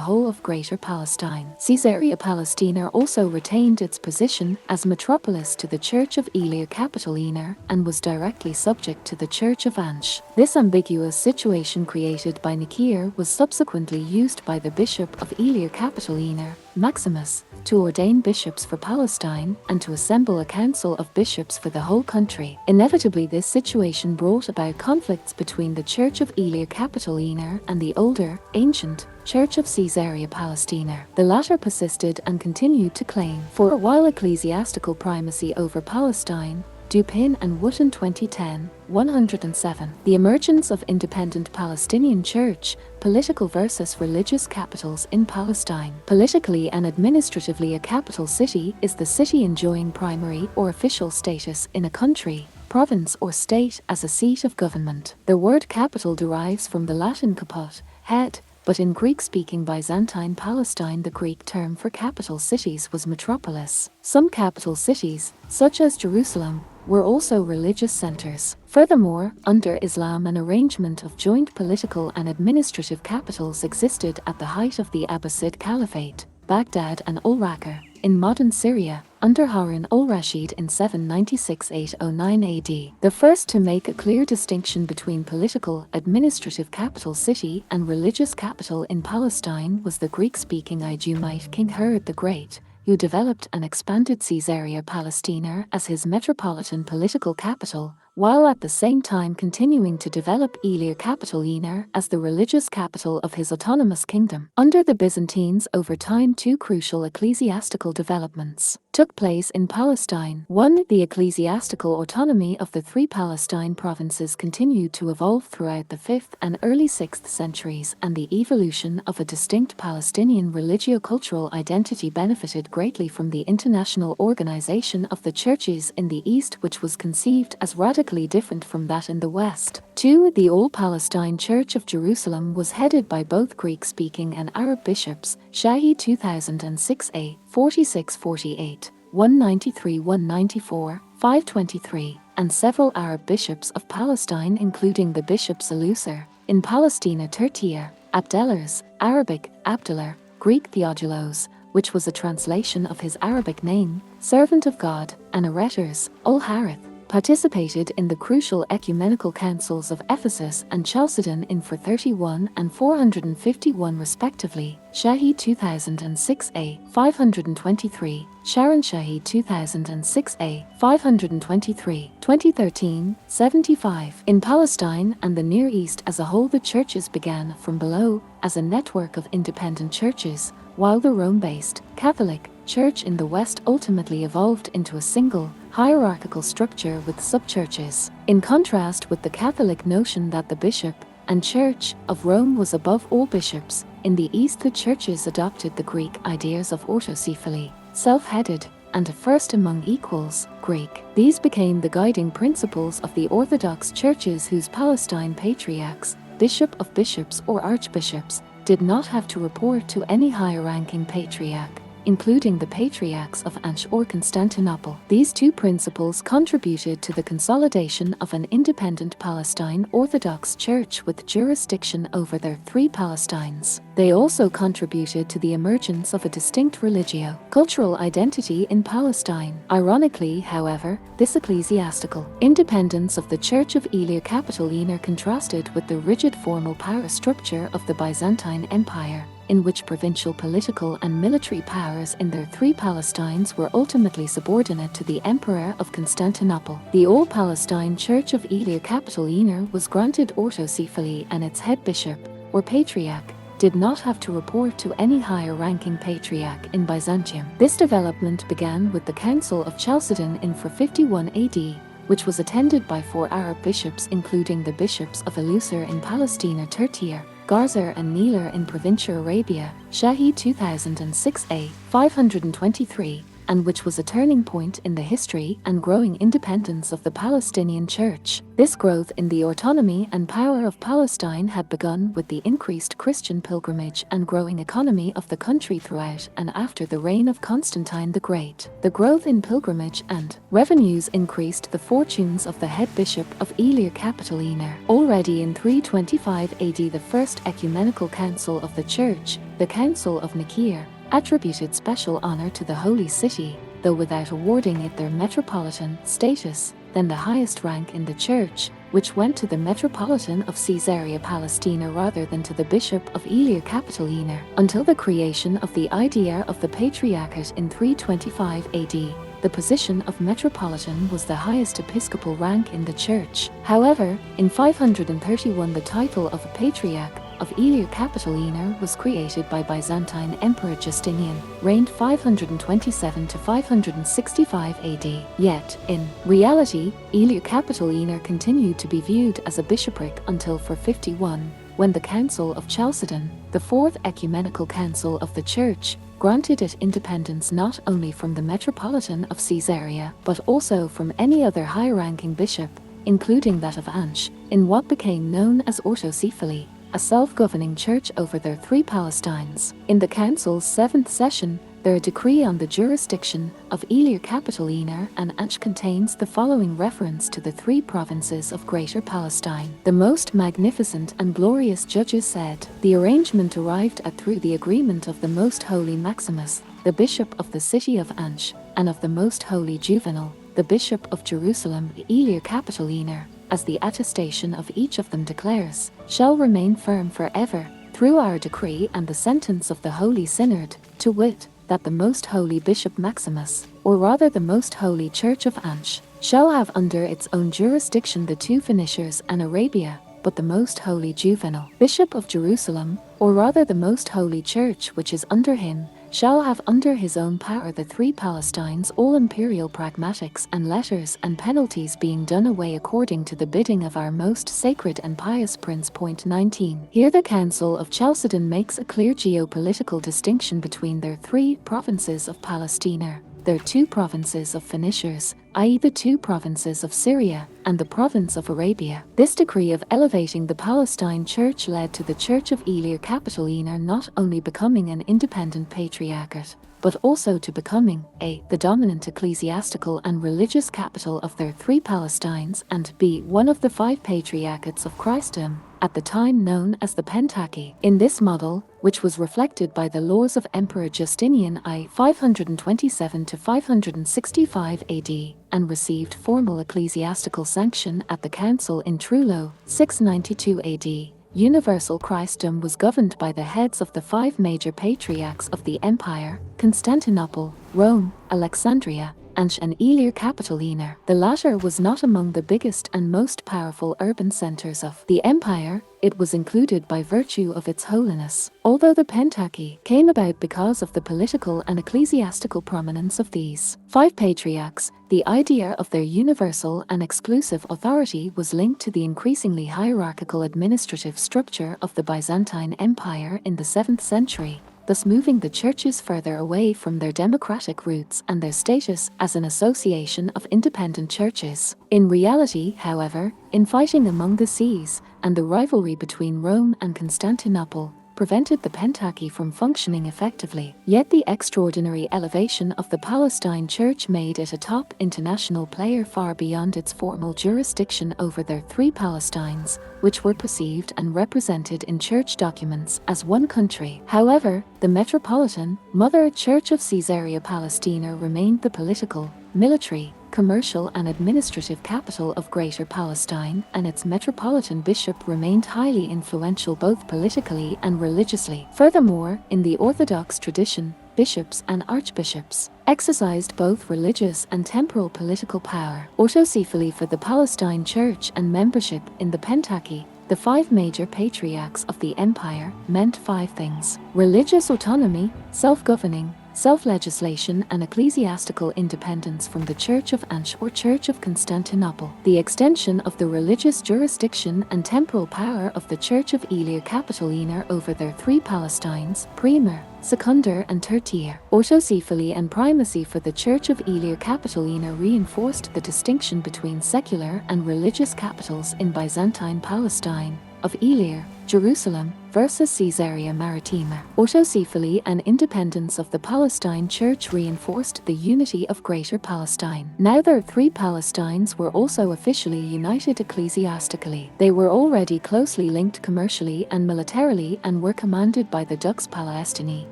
whole of Greater Palestine. Caesarea-Palestina also retained its position as metropolis to the Church of Aelia-Capitoline and was directly subject to the Church of Antioch. This ambiguous situation created by Nicaea was subsequently used by the Bishop of Aelia-Capitoline, Maximus, to ordain bishops for Palestine and to assemble a council of bishops for the whole country. Inevitably, this situation brought about conflicts between the Church of Aelia-Capitoline and the older, ancient Church of Caesarea-Palestina. The latter persisted and continued to claim for a while ecclesiastical primacy over Palestine. Dupin and Wotton 2010, 107. The emergence of independent Palestinian Church, political versus religious capitals in Palestine. Politically and administratively, a capital city is the city enjoying primary or official status in a country, province or state as a seat of government. The word capital derives from the Latin caput, head, but in Greek-speaking Byzantine Palestine the Greek term for capital cities was metropolis. Some capital cities, such as Jerusalem, were also religious centers. Furthermore, under Islam, an arrangement of joint political and administrative capitals existed at the height of the Abbasid Caliphate, Baghdad and Al-Raqqa, in modern Syria, under Harun al-Rashid in 796–809 AD. The first to make a clear distinction between political, administrative capital city and religious capital in Palestine was the Greek-speaking Idumite King Herod the Great, who developed and expanded Caesarea-Palestina as his metropolitan political capital, while at the same time continuing to develop Aelia-Capitoline as the religious capital of his autonomous kingdom. Under the Byzantines, over time, two crucial ecclesiastical developments took place in Palestine. 1. The ecclesiastical autonomy of the three Palestine provinces continued to evolve throughout the 5th and early 6th centuries, and the evolution of a distinct Palestinian religio-cultural identity benefited greatly from the international organization of the churches in the East, which was conceived as radically different from that in the West. 2. The All-Palestine Church of Jerusalem was headed by both Greek-speaking and Arab bishops, Shahi 2006a, 4648, 193–194, 523, and several Arab bishops of Palestine, including the Bishop Seleucer, in Palestina Tertia, Abdellers, Arabic, Abdullah, Greek Theodulos, which was a translation of his Arabic name, Servant of God, and Areters, Ul-Harith, participated in the crucial ecumenical councils of Ephesus and Chalcedon in 431 and 451 respectively. Shahi 2006a, 523, Sharon Shahi 2006a, 523, 2013, 75. In Palestine and the Near East as a whole, the churches began from below as a network of independent churches, while the Rome-based Catholic Church in the West ultimately evolved into a single, hierarchical structure with sub-churches. In contrast with the Catholic notion that the bishop and Church of Rome was above all bishops, in the East the churches adopted the Greek ideas of autocephaly, self-headed, and a first among equals, Greek. These became the guiding principles of the Orthodox churches, whose Palestine patriarchs, bishop of bishops or archbishops, did not have to report to any higher-ranking patriarch, including the patriarchs of Antioch or Constantinople. These two principles contributed to the consolidation of an independent Palestine Orthodox Church with jurisdiction over their three Palestines. They also contributed to the emergence of a distinct religio-cultural identity in Palestine. Ironically, however, this ecclesiastical independence of the Church of Aelia-Capitoline contrasted with the rigid formal power structure of the Byzantine Empire, in which provincial political and military powers in their three Palestines were ultimately subordinate to the Emperor of Constantinople. The All-Palestine Church of Illyria-Capitoline was granted autocephaly, and its head bishop, or patriarch, did not have to report to any higher-ranking patriarch in Byzantium. This development began with the Council of Chalcedon in 451 AD, which was attended by 4 Arab bishops, including the bishops of Elusur in Palestina Tertier, Garzar and Nilar in Provincia Arabia, Shahi 2006 A. 523, and which was a turning point in the history and growing independence of the Palestinian Church. This growth in the autonomy and power of Palestine had begun with the increased Christian pilgrimage and growing economy of the country throughout and after the reign of Constantine the Great. The growth in pilgrimage and revenues increased the fortunes of the head bishop of Illyria-Capitoline. Already in 325 AD, the First Ecumenical Council of the Church, the Council of Nicaea, attributed special honor to the Holy City, though without awarding it their metropolitan status, then the highest rank in the Church, which went to the Metropolitan of Caesarea Palestina rather than to the Bishop of Illyria-Capitoline, until the creation of the idea of the Patriarchate in 325 AD. The position of Metropolitan was the highest episcopal rank in the Church. However, in 531 the title of a Patriarch of Illyria-Capitoline was created by Byzantine Emperor Justinian, reigned 527 to 565 AD. Yet, in reality, Illyria-Capitoline continued to be viewed as a bishopric until 451, when the Council of Chalcedon, the Fourth Ecumenical Council of the Church, granted it independence not only from the Metropolitan of Caesarea, but also from any other high-ranking bishop, including that of Ansh, in what became known as autocephaly, a self-governing church over their three Palestines. In the Council's 7th session, their decree on the jurisdiction of Illyria-Capitoline and Ansh contains the following reference to the three provinces of Greater Palestine. The most magnificent and glorious judges said, "The arrangement arrived at through the agreement of the Most Holy Maximus, the Bishop of the city of Ansh, and of the Most Holy Juvenal, the Bishop of Jerusalem, Illyria-Capitoline, as the attestation of each of them declares, shall remain firm forever, through our decree and the sentence of the Holy Synod, to wit, that the Most Holy Bishop Maximus, or rather the Most Holy Church of Ansh, shall have under its own jurisdiction the two Phoenicias and Arabia, but the Most Holy Juvenal, Bishop of Jerusalem, or rather the Most Holy Church which is under him, shall have under his own power the three Palestines, all imperial pragmatics and letters and penalties being done away according to the bidding of our most sacred and pious Prince. 19. Here the Council of Chalcedon makes a clear geopolitical distinction between their three provinces of Palestina, their two provinces of Phoenicians, i.e. the two provinces of Syria, and the province of Arabia. This decree of elevating the Palestine Church led to the Church of Illyria-Capitoline not only becoming an independent patriarchate, but also to becoming a. the dominant ecclesiastical and religious capital of their three Palestines, and b. one of the 5 patriarchates of Christendom, at the time known as the Pentarchy. In this model, which was reflected by the laws of Emperor Justinian I 527 to 565 AD, and received formal ecclesiastical sanction at the Council in Trullo, 692 AD, universal Christendom was governed by the heads of the 5 major patriarchs of the empire: Constantinople, Rome, Alexandria, Ansh and Illyria-Capitoline. The latter was not among the biggest and most powerful urban centers of the empire, it was included by virtue of its holiness. Although the Pentarchy came about because of the political and ecclesiastical prominence of these 5 patriarchs, the idea of their universal and exclusive authority was linked to the increasingly hierarchical administrative structure of the Byzantine Empire in the 7th century, thus moving the churches further away from their democratic roots and their status as an association of independent churches. In reality, however, infighting among the sees and the rivalry between Rome and Constantinople prevented the Pentarchy from functioning effectively. Yet the extraordinary elevation of the Palestine Church made it a top international player far beyond its formal jurisdiction over their 3 Palestines, which were perceived and represented in church documents as one country. However, the Metropolitan Mother Church of Caesarea Palestina remained the political, military, commercial and administrative capital of Greater Palestine, and its metropolitan bishop remained highly influential both politically and religiously. Furthermore, in the Orthodox tradition, bishops and archbishops exercised both religious and temporal political power. Autocephaly for the Palestine Church and membership in the Pentateuch, the 5 major patriarchs of the empire, meant 5 things: religious autonomy, self-governing, self-legislation and ecclesiastical independence from the Church of Antioch or Church of Constantinople, the extension of the religious jurisdiction and temporal power of the Church of Israeli-Palestinian over their 3 Palestines, Primer, Secundar and Tertiary. Autocephaly and primacy for the Church of Israeli-Palestinian reinforced the distinction between secular and religious capitals in Byzantine Palestine, of Ilir, Jerusalem, versus Caesarea Maritima. Autocephaly and independence of the Palestine Church reinforced the unity of Greater Palestine. Now their 3 Palestines were also officially united ecclesiastically. They were already closely linked commercially and militarily and were commanded by the Dux Palestini,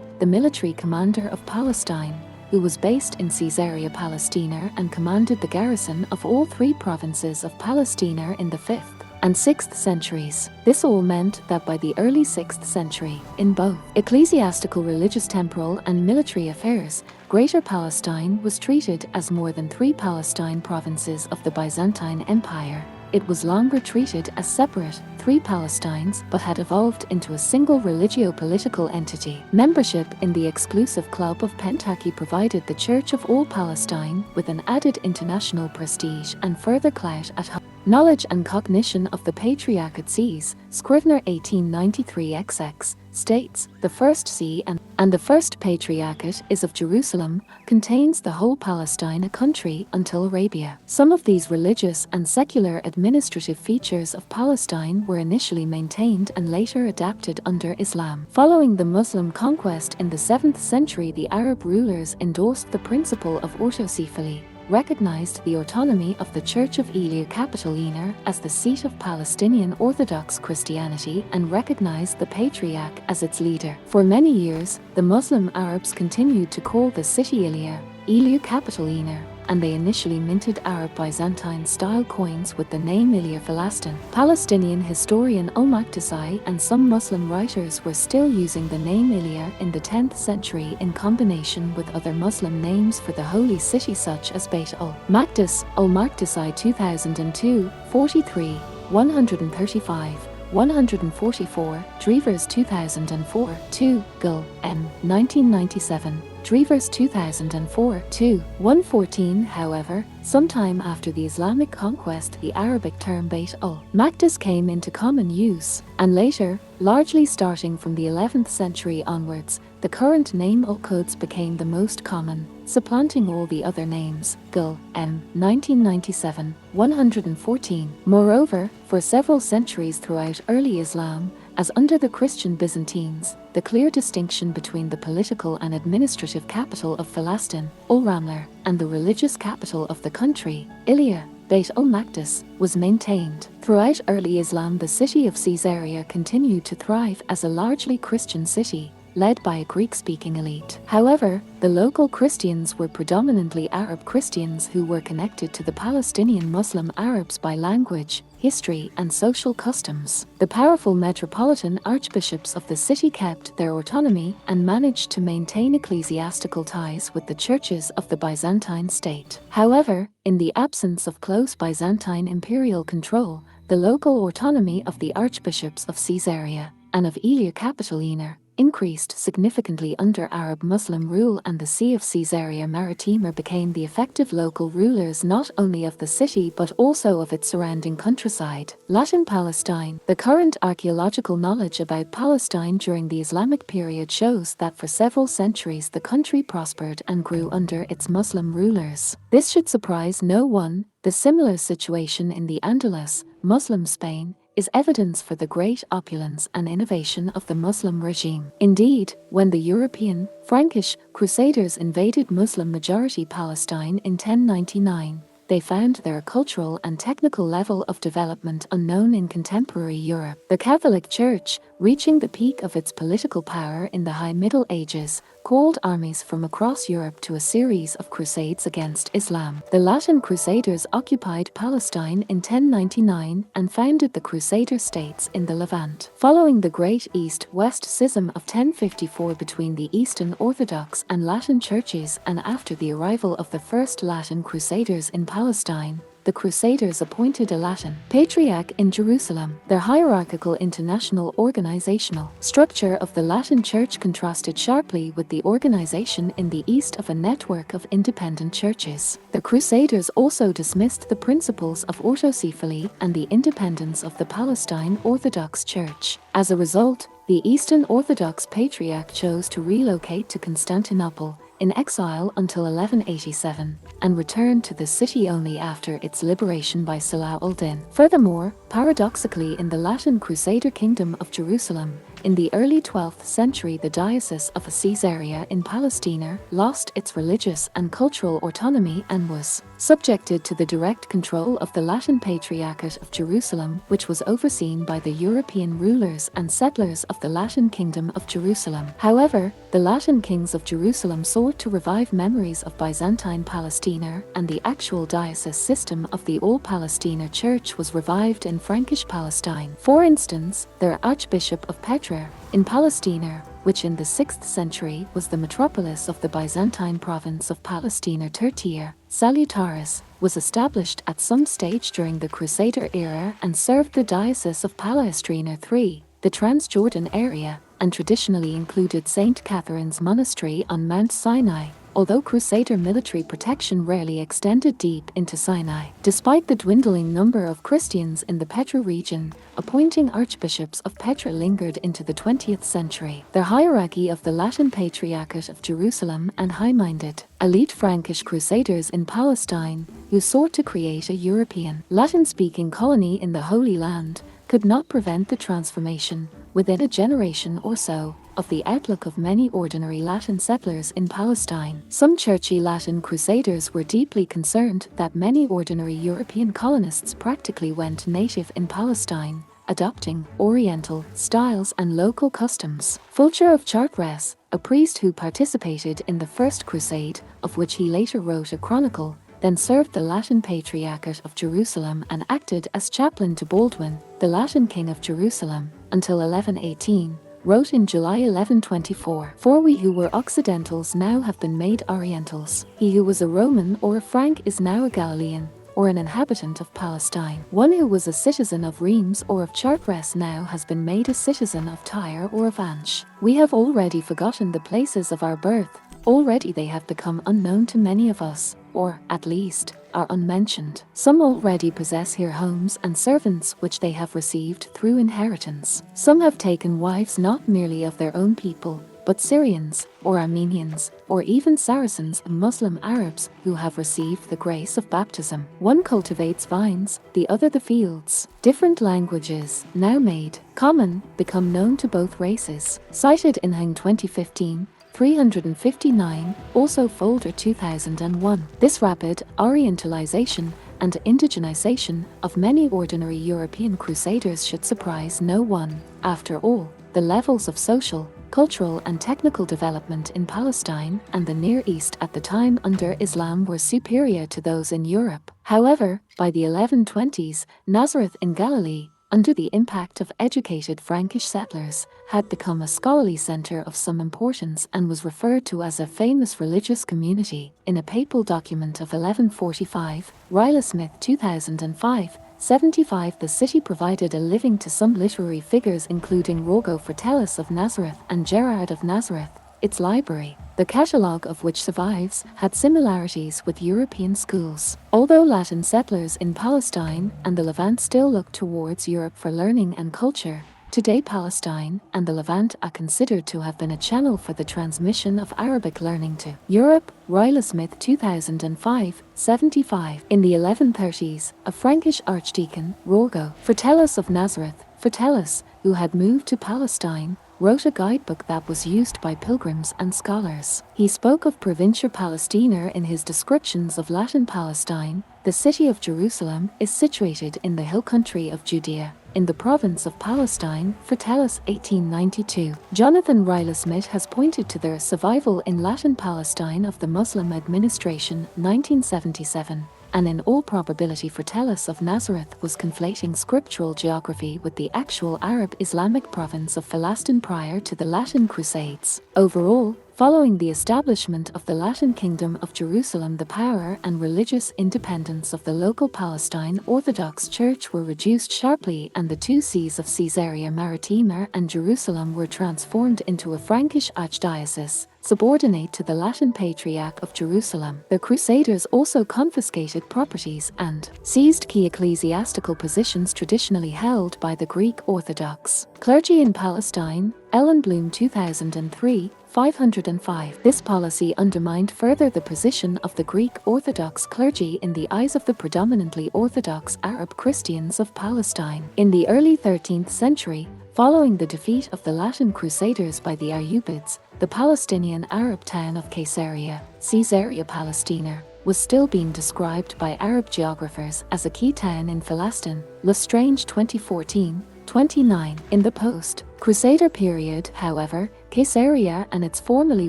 the military commander of Palestine, who was based in Caesarea Palestina and commanded the garrison of all 3 provinces of Palestina in the 5th and 6th centuries. This all meant that by the early 6th century, in both ecclesiastical, religious, temporal and military affairs, Greater Palestine was treated as more than 3 Palestine provinces of the Byzantine Empire. It was longer treated as separate 3 Palestines but had evolved into a single religio-political entity. Membership in the exclusive club of Pentateuch provided the Church of all Palestine with an added international prestige and further clout at home. Knowledge and cognition of the Patriarchate sees, Scrivener 1893 XX, states, the first see and the first Patriarchate is of Jerusalem, contains the whole Palestine a country until Arabia. Some of these religious and secular administrative features of Palestine were initially maintained and later adapted under Islam. Following the Muslim conquest in the 7th century, the Arab rulers endorsed the principle of autocephaly, recognized the autonomy of the Church of Israeli-Palestinian as the seat of Palestinian Orthodox Christianity and recognized the Patriarch as its leader. For many years, the Muslim Arabs continued to call the city Israeli-Palestinian, and they initially minted Arab Byzantine-style coins with the name Ilir-Falastin. Palestinian historian al-Maqdisi and some Muslim writers were still using the name Ilir in the 10th century in combination with other Muslim names for the holy city such as Beit al-Maqdis, al-Maqdisi 2002, 43, 135, 144, Drevers 2004, 2, Gul, M. 1997, Drevers 2004, 2, 114. However, sometime after the Islamic conquest, the Arabic term Beit al-Maqdis came into common use, and later, largely starting from the 11th century onwards, the current name Al-Quds became the most common, supplanting all the other names. Gul, M. 1997, 114. Moreover, for several centuries throughout early Islam, as under the Christian Byzantines, the clear distinction between the political and administrative capital of Falastin, Al-Ramla, and the religious capital of the country, Ilia, Beit al-Maqdis, was maintained. Throughout early Islam, the city of Caesarea continued to thrive as a largely Christian city, led by a Greek-speaking elite. However, the local Christians were predominantly Arab Christians who were connected to the Palestinian Muslim Arabs by language, history, and social customs. The powerful metropolitan archbishops of the city kept their autonomy and managed to maintain ecclesiastical ties with the churches of the Byzantine state. However, in the absence of close Byzantine imperial control, the local autonomy of the archbishops of Caesarea and of Ilir-Palestinian increased significantly under Arab Muslim rule, and the See of Caesarea Maritima became the effective local rulers not only of the city but also of its surrounding countryside. Latin Palestine. The current archaeological knowledge about Palestine during the Islamic period shows that for several centuries the country prospered and grew under its Muslim rulers. This should surprise no one. The similar situation in the Andalus, Muslim Spain, is evidence for the great opulence and innovation of the Muslim regime. Indeed, when the European, Frankish, Crusaders invaded Muslim-majority Palestine in 1099, they found their cultural and technical level of development unknown in contemporary Europe. The Catholic Church, reaching the peak of its political power in the High Middle Ages, called armies from across Europe to a series of crusades against Islam. The Latin Crusaders occupied Palestine in 1099 and founded the Crusader states in the Levant. Following the Great East-West Schism of 1054 between the Eastern Orthodox and Latin churches, and after the arrival of the first Latin Crusaders in Palestine, the Crusaders appointed a Latin Patriarch in Jerusalem. Their hierarchical international organizational structure of the Latin Church contrasted sharply with the organization in the East of a network of independent churches. The Crusaders also dismissed the principles of autocephaly and the independence of the Palestine Orthodox Church. As a result, the Eastern Orthodox Patriarch chose to relocate to Constantinople in exile until 1187, and returned to the city only after its liberation by Salah al-Din. Furthermore, paradoxically, in the Latin Crusader Kingdom of Jerusalem, in the early 12th century, the Diocese of Caesarea in Palestine lost its religious and cultural autonomy and was subjected to the direct control of the Latin Patriarchate of Jerusalem, which was overseen by the European rulers and settlers of the Latin Kingdom of Jerusalem. However, the Latin kings of Jerusalem sought to revive memories of Byzantine Palestine, and the actual diocese system of the All-Palestina Church was revived in Frankish Palestine. For instance, their Archbishop of Petra in Palestine, which in the 6th century was the metropolis of the Byzantine province of Palestina Tertia, Salutaris, was established at some stage during the Crusader era and served the Diocese of Palestrina III, the Transjordan area, and traditionally included St. Catherine's Monastery on Mount Sinai, although Crusader military protection rarely extended deep into Sinai. Despite the dwindling number of Christians in the Petra region, appointing archbishops of Petra lingered into the 20th century. Their hierarchy of the Latin Patriarchate of Jerusalem and high-minded, elite Frankish Crusaders in Palestine, who sought to create a European, Latin-speaking colony in the Holy Land, could not prevent the transformation, within a generation or so, of the outlook of many ordinary Latin settlers in Palestine. Some churchy Latin Crusaders were deeply concerned that many ordinary European colonists practically went native in Palestine, adopting Oriental styles and local customs. Fulcher of Chartres, a priest who participated in the First Crusade, of which he later wrote a chronicle, then served the Latin Patriarchate of Jerusalem and acted as chaplain to Baldwin, the Latin king of Jerusalem, until 1118, wrote in July 1124, "For we who were Occidentals now have been made Orientals. He who was a Roman or a Frank is now a Galilean, or an inhabitant of Palestine. One who was a citizen of Rheims or of Chartres now has been made a citizen of Tyre or of Anch. We have already forgotten the places of our birth. Already they have become unknown to many of us, or, at least, are unmentioned. Some already possess here homes and servants which they have received through inheritance. Some have taken wives not merely of their own people, but Syrians, or Armenians, or even Saracens and Muslim Arabs who have received the grace of baptism. One cultivates vines, the other the fields. Different languages, now made common, become known to both races." Cited in Hang 2015, 359, also folder 2001. This rapid Orientalization and indigenization of many ordinary European Crusaders should surprise no one. After all, the levels of social, cultural and technical development in Palestine and the Near East at the time under Islam were superior to those in Europe. However, by the 1120s, Nazareth in Galilee, under the impact of educated Frankish settlers, had become a scholarly center of some importance and was referred to as a famous religious community. In a papal document of 1145, Riley Smith 2005, 75, the city provided a living to some literary figures including Rogo Fratellis of Nazareth and Gerard of Nazareth. Its library, the catalogue of which survives, had similarities with European schools. Although Latin settlers in Palestine and the Levant still look towards Europe for learning and culture, today Palestine and the Levant are considered to have been a channel for the transmission of Arabic learning to Europe. Riley Smith 2005, 75. In the 1130s, a Frankish archdeacon, Rogo Fratellis of Nazareth, Fratellis, who had moved to Palestine, wrote a guidebook that was used by pilgrims and scholars. He spoke of Provincia Palestina in his descriptions of Latin Palestine, The city of Jerusalem is situated in the hill country of Judea, in the province of Palestine, Fratellis 1892. Jonathan Riley Smith has pointed to their survival in Latin Palestine of the Muslim administration 1977. And in all probability Fratellis of Nazareth was conflating scriptural geography with the actual Arab Islamic province of Palestine prior to the Latin Crusades. Overall, following the establishment of the Latin Kingdom of Jerusalem, the power and religious independence of the local Palestine Orthodox Church were reduced sharply, and the two sees of Caesarea Maritima and Jerusalem were transformed into a Frankish archdiocese, subordinate to the Latin Patriarch of Jerusalem. The Crusaders also confiscated properties and seized key ecclesiastical positions traditionally held by the Greek Orthodox clergy in Palestine. Ellen Bloom 2003, 505. This policy undermined further the position of the Greek Orthodox clergy in the eyes of the predominantly Orthodox Arab Christians of Palestine. In the early 13th century, following the defeat of the Latin Crusaders by the Ayyubids, the Palestinian Arab town of Caesarea Palestina, was still being described by Arab geographers as a key town in Palestine. Lestrange 2014-29. In the post-Crusader period, however, Caesarea and its formerly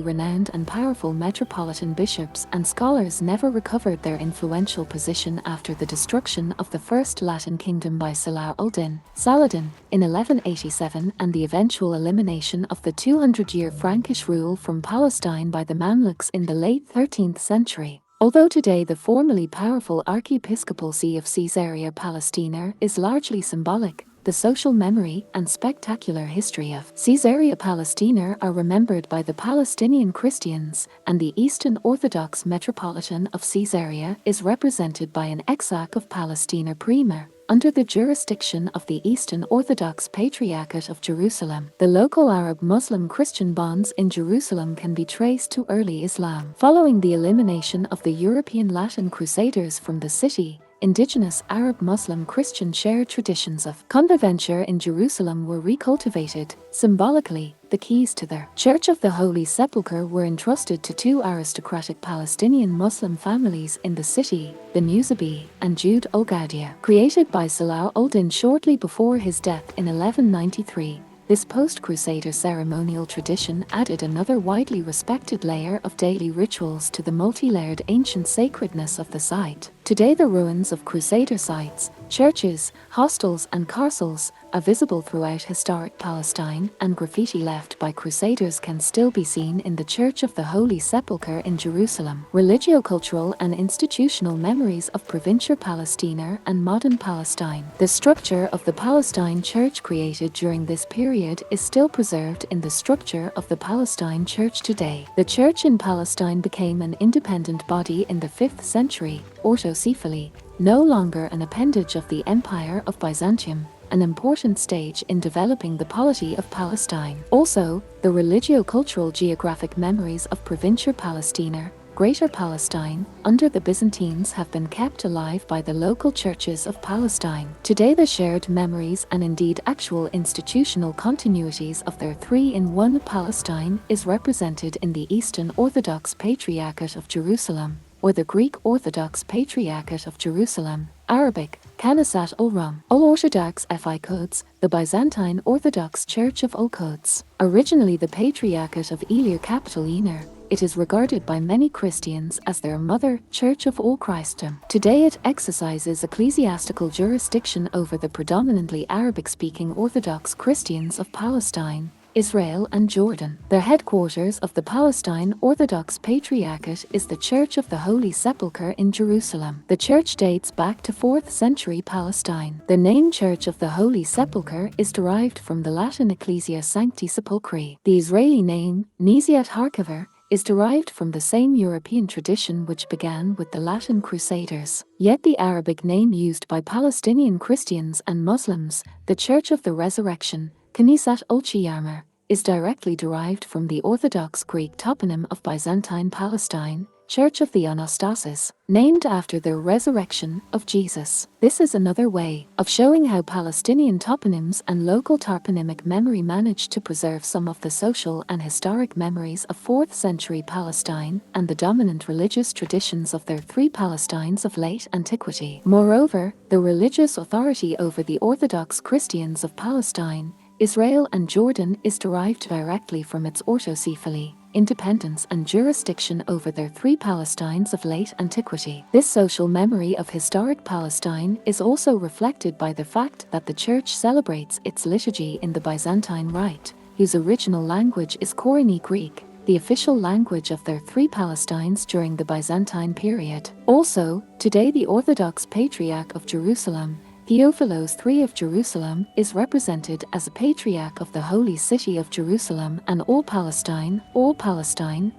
renowned and powerful metropolitan bishops and scholars never recovered their influential position after the destruction of the First Latin Kingdom by Saladin in 1187 and the eventual elimination of the 200-year Frankish rule from Palestine by the Mamluks in the late 13th century. Although today the formerly powerful archiepiscopal see of Caesarea Palestina is largely symbolic, the social memory and spectacular history of Caesarea Palestina are remembered by the Palestinian Christians, and the Eastern Orthodox Metropolitan of Caesarea is represented by an exarch of Palestina Premier, under the jurisdiction of the Eastern Orthodox Patriarchate of Jerusalem. The local Arab Muslim Christian bonds in Jerusalem can be traced to early Islam. Following the elimination of the European Latin Crusaders from the city, indigenous Arab Muslim Christian shared traditions of conviventure in Jerusalem were recultivated. Symbolically, the keys to the Church of the Holy Sepulchre were entrusted to two aristocratic Palestinian Muslim families in the city, the Nusabi and Jude al-Gaudia. Created by Salah al-Din shortly before his death in 1193, this post-Crusader ceremonial tradition added another widely respected layer of daily rituals to the multi-layered ancient sacredness of the site. Today the ruins of Crusader sites, churches, hostels and castles are visible throughout historic Palestine, and graffiti left by Crusaders can still be seen in the Church of the Holy Sepulchre in Jerusalem. Religio-cultural and institutional memories of Provincia Palestina and modern Palestine. The structure of the Palestine Church created during this period is still preserved in the structure of the Palestine Church today. The Church in Palestine became an independent body in the 5th century, autocephaly, no longer an appendage of the Empire of Byzantium, an important stage in developing the polity of Palestine. Also, the religio-cultural geographic memories of Provincia Palestina, Greater Palestine, under the Byzantines have been kept alive by the local churches of Palestine. Today the shared memories and indeed actual institutional continuities of their three-in-one Palestine is represented in the Eastern Orthodox Patriarchate of Jerusalem, or the Greek Orthodox Patriarchate of Jerusalem, Arabic, Knesset al-Rum, All-Orthodox Fi Quds, the Byzantine Orthodox Church of Al-Quds. Originally the Patriarchate of Elir Capitoline, it is regarded by many Christians as their mother church of all Christendom. Today it exercises ecclesiastical jurisdiction over the predominantly Arabic-speaking Orthodox Christians of Palestine, Israel and Jordan. The headquarters of the Palestine Orthodox Patriarchate is the Church of the Holy Sepulchre in Jerusalem. The church dates back to 4th century Palestine. The name Church of the Holy Sepulchre is derived from the Latin Ecclesia Sancti Sepulchri. The Israeli name, Nesiat Harkever, is derived from the same European tradition which began with the Latin Crusaders. Yet the Arabic name used by Palestinian Christians and Muslims, the Church of the Resurrection, Knesset al-Qiyamah, is directly derived from the Orthodox Greek toponym of Byzantine Palestine, Church of the Anastasis, named after the resurrection of Jesus. This is another way of showing how Palestinian toponyms and local toponymic memory managed to preserve some of the social and historic memories of 4th century Palestine and the dominant religious traditions of their three Palestines of late antiquity. Moreover, the religious authority over the Orthodox Christians of Palestine, Israel and Jordan is derived directly from its autocephaly, independence and jurisdiction over their three Palestines of late antiquity. This social memory of historic Palestine is also reflected by the fact that the Church celebrates its liturgy in the Byzantine Rite, whose original language is Koine Greek, the official language of their three Palestines during the Byzantine period. Also, today the Orthodox Patriarch of Jerusalem, Theophilos III of Jerusalem, is represented as a patriarch of the Holy City of Jerusalem, and all Palestine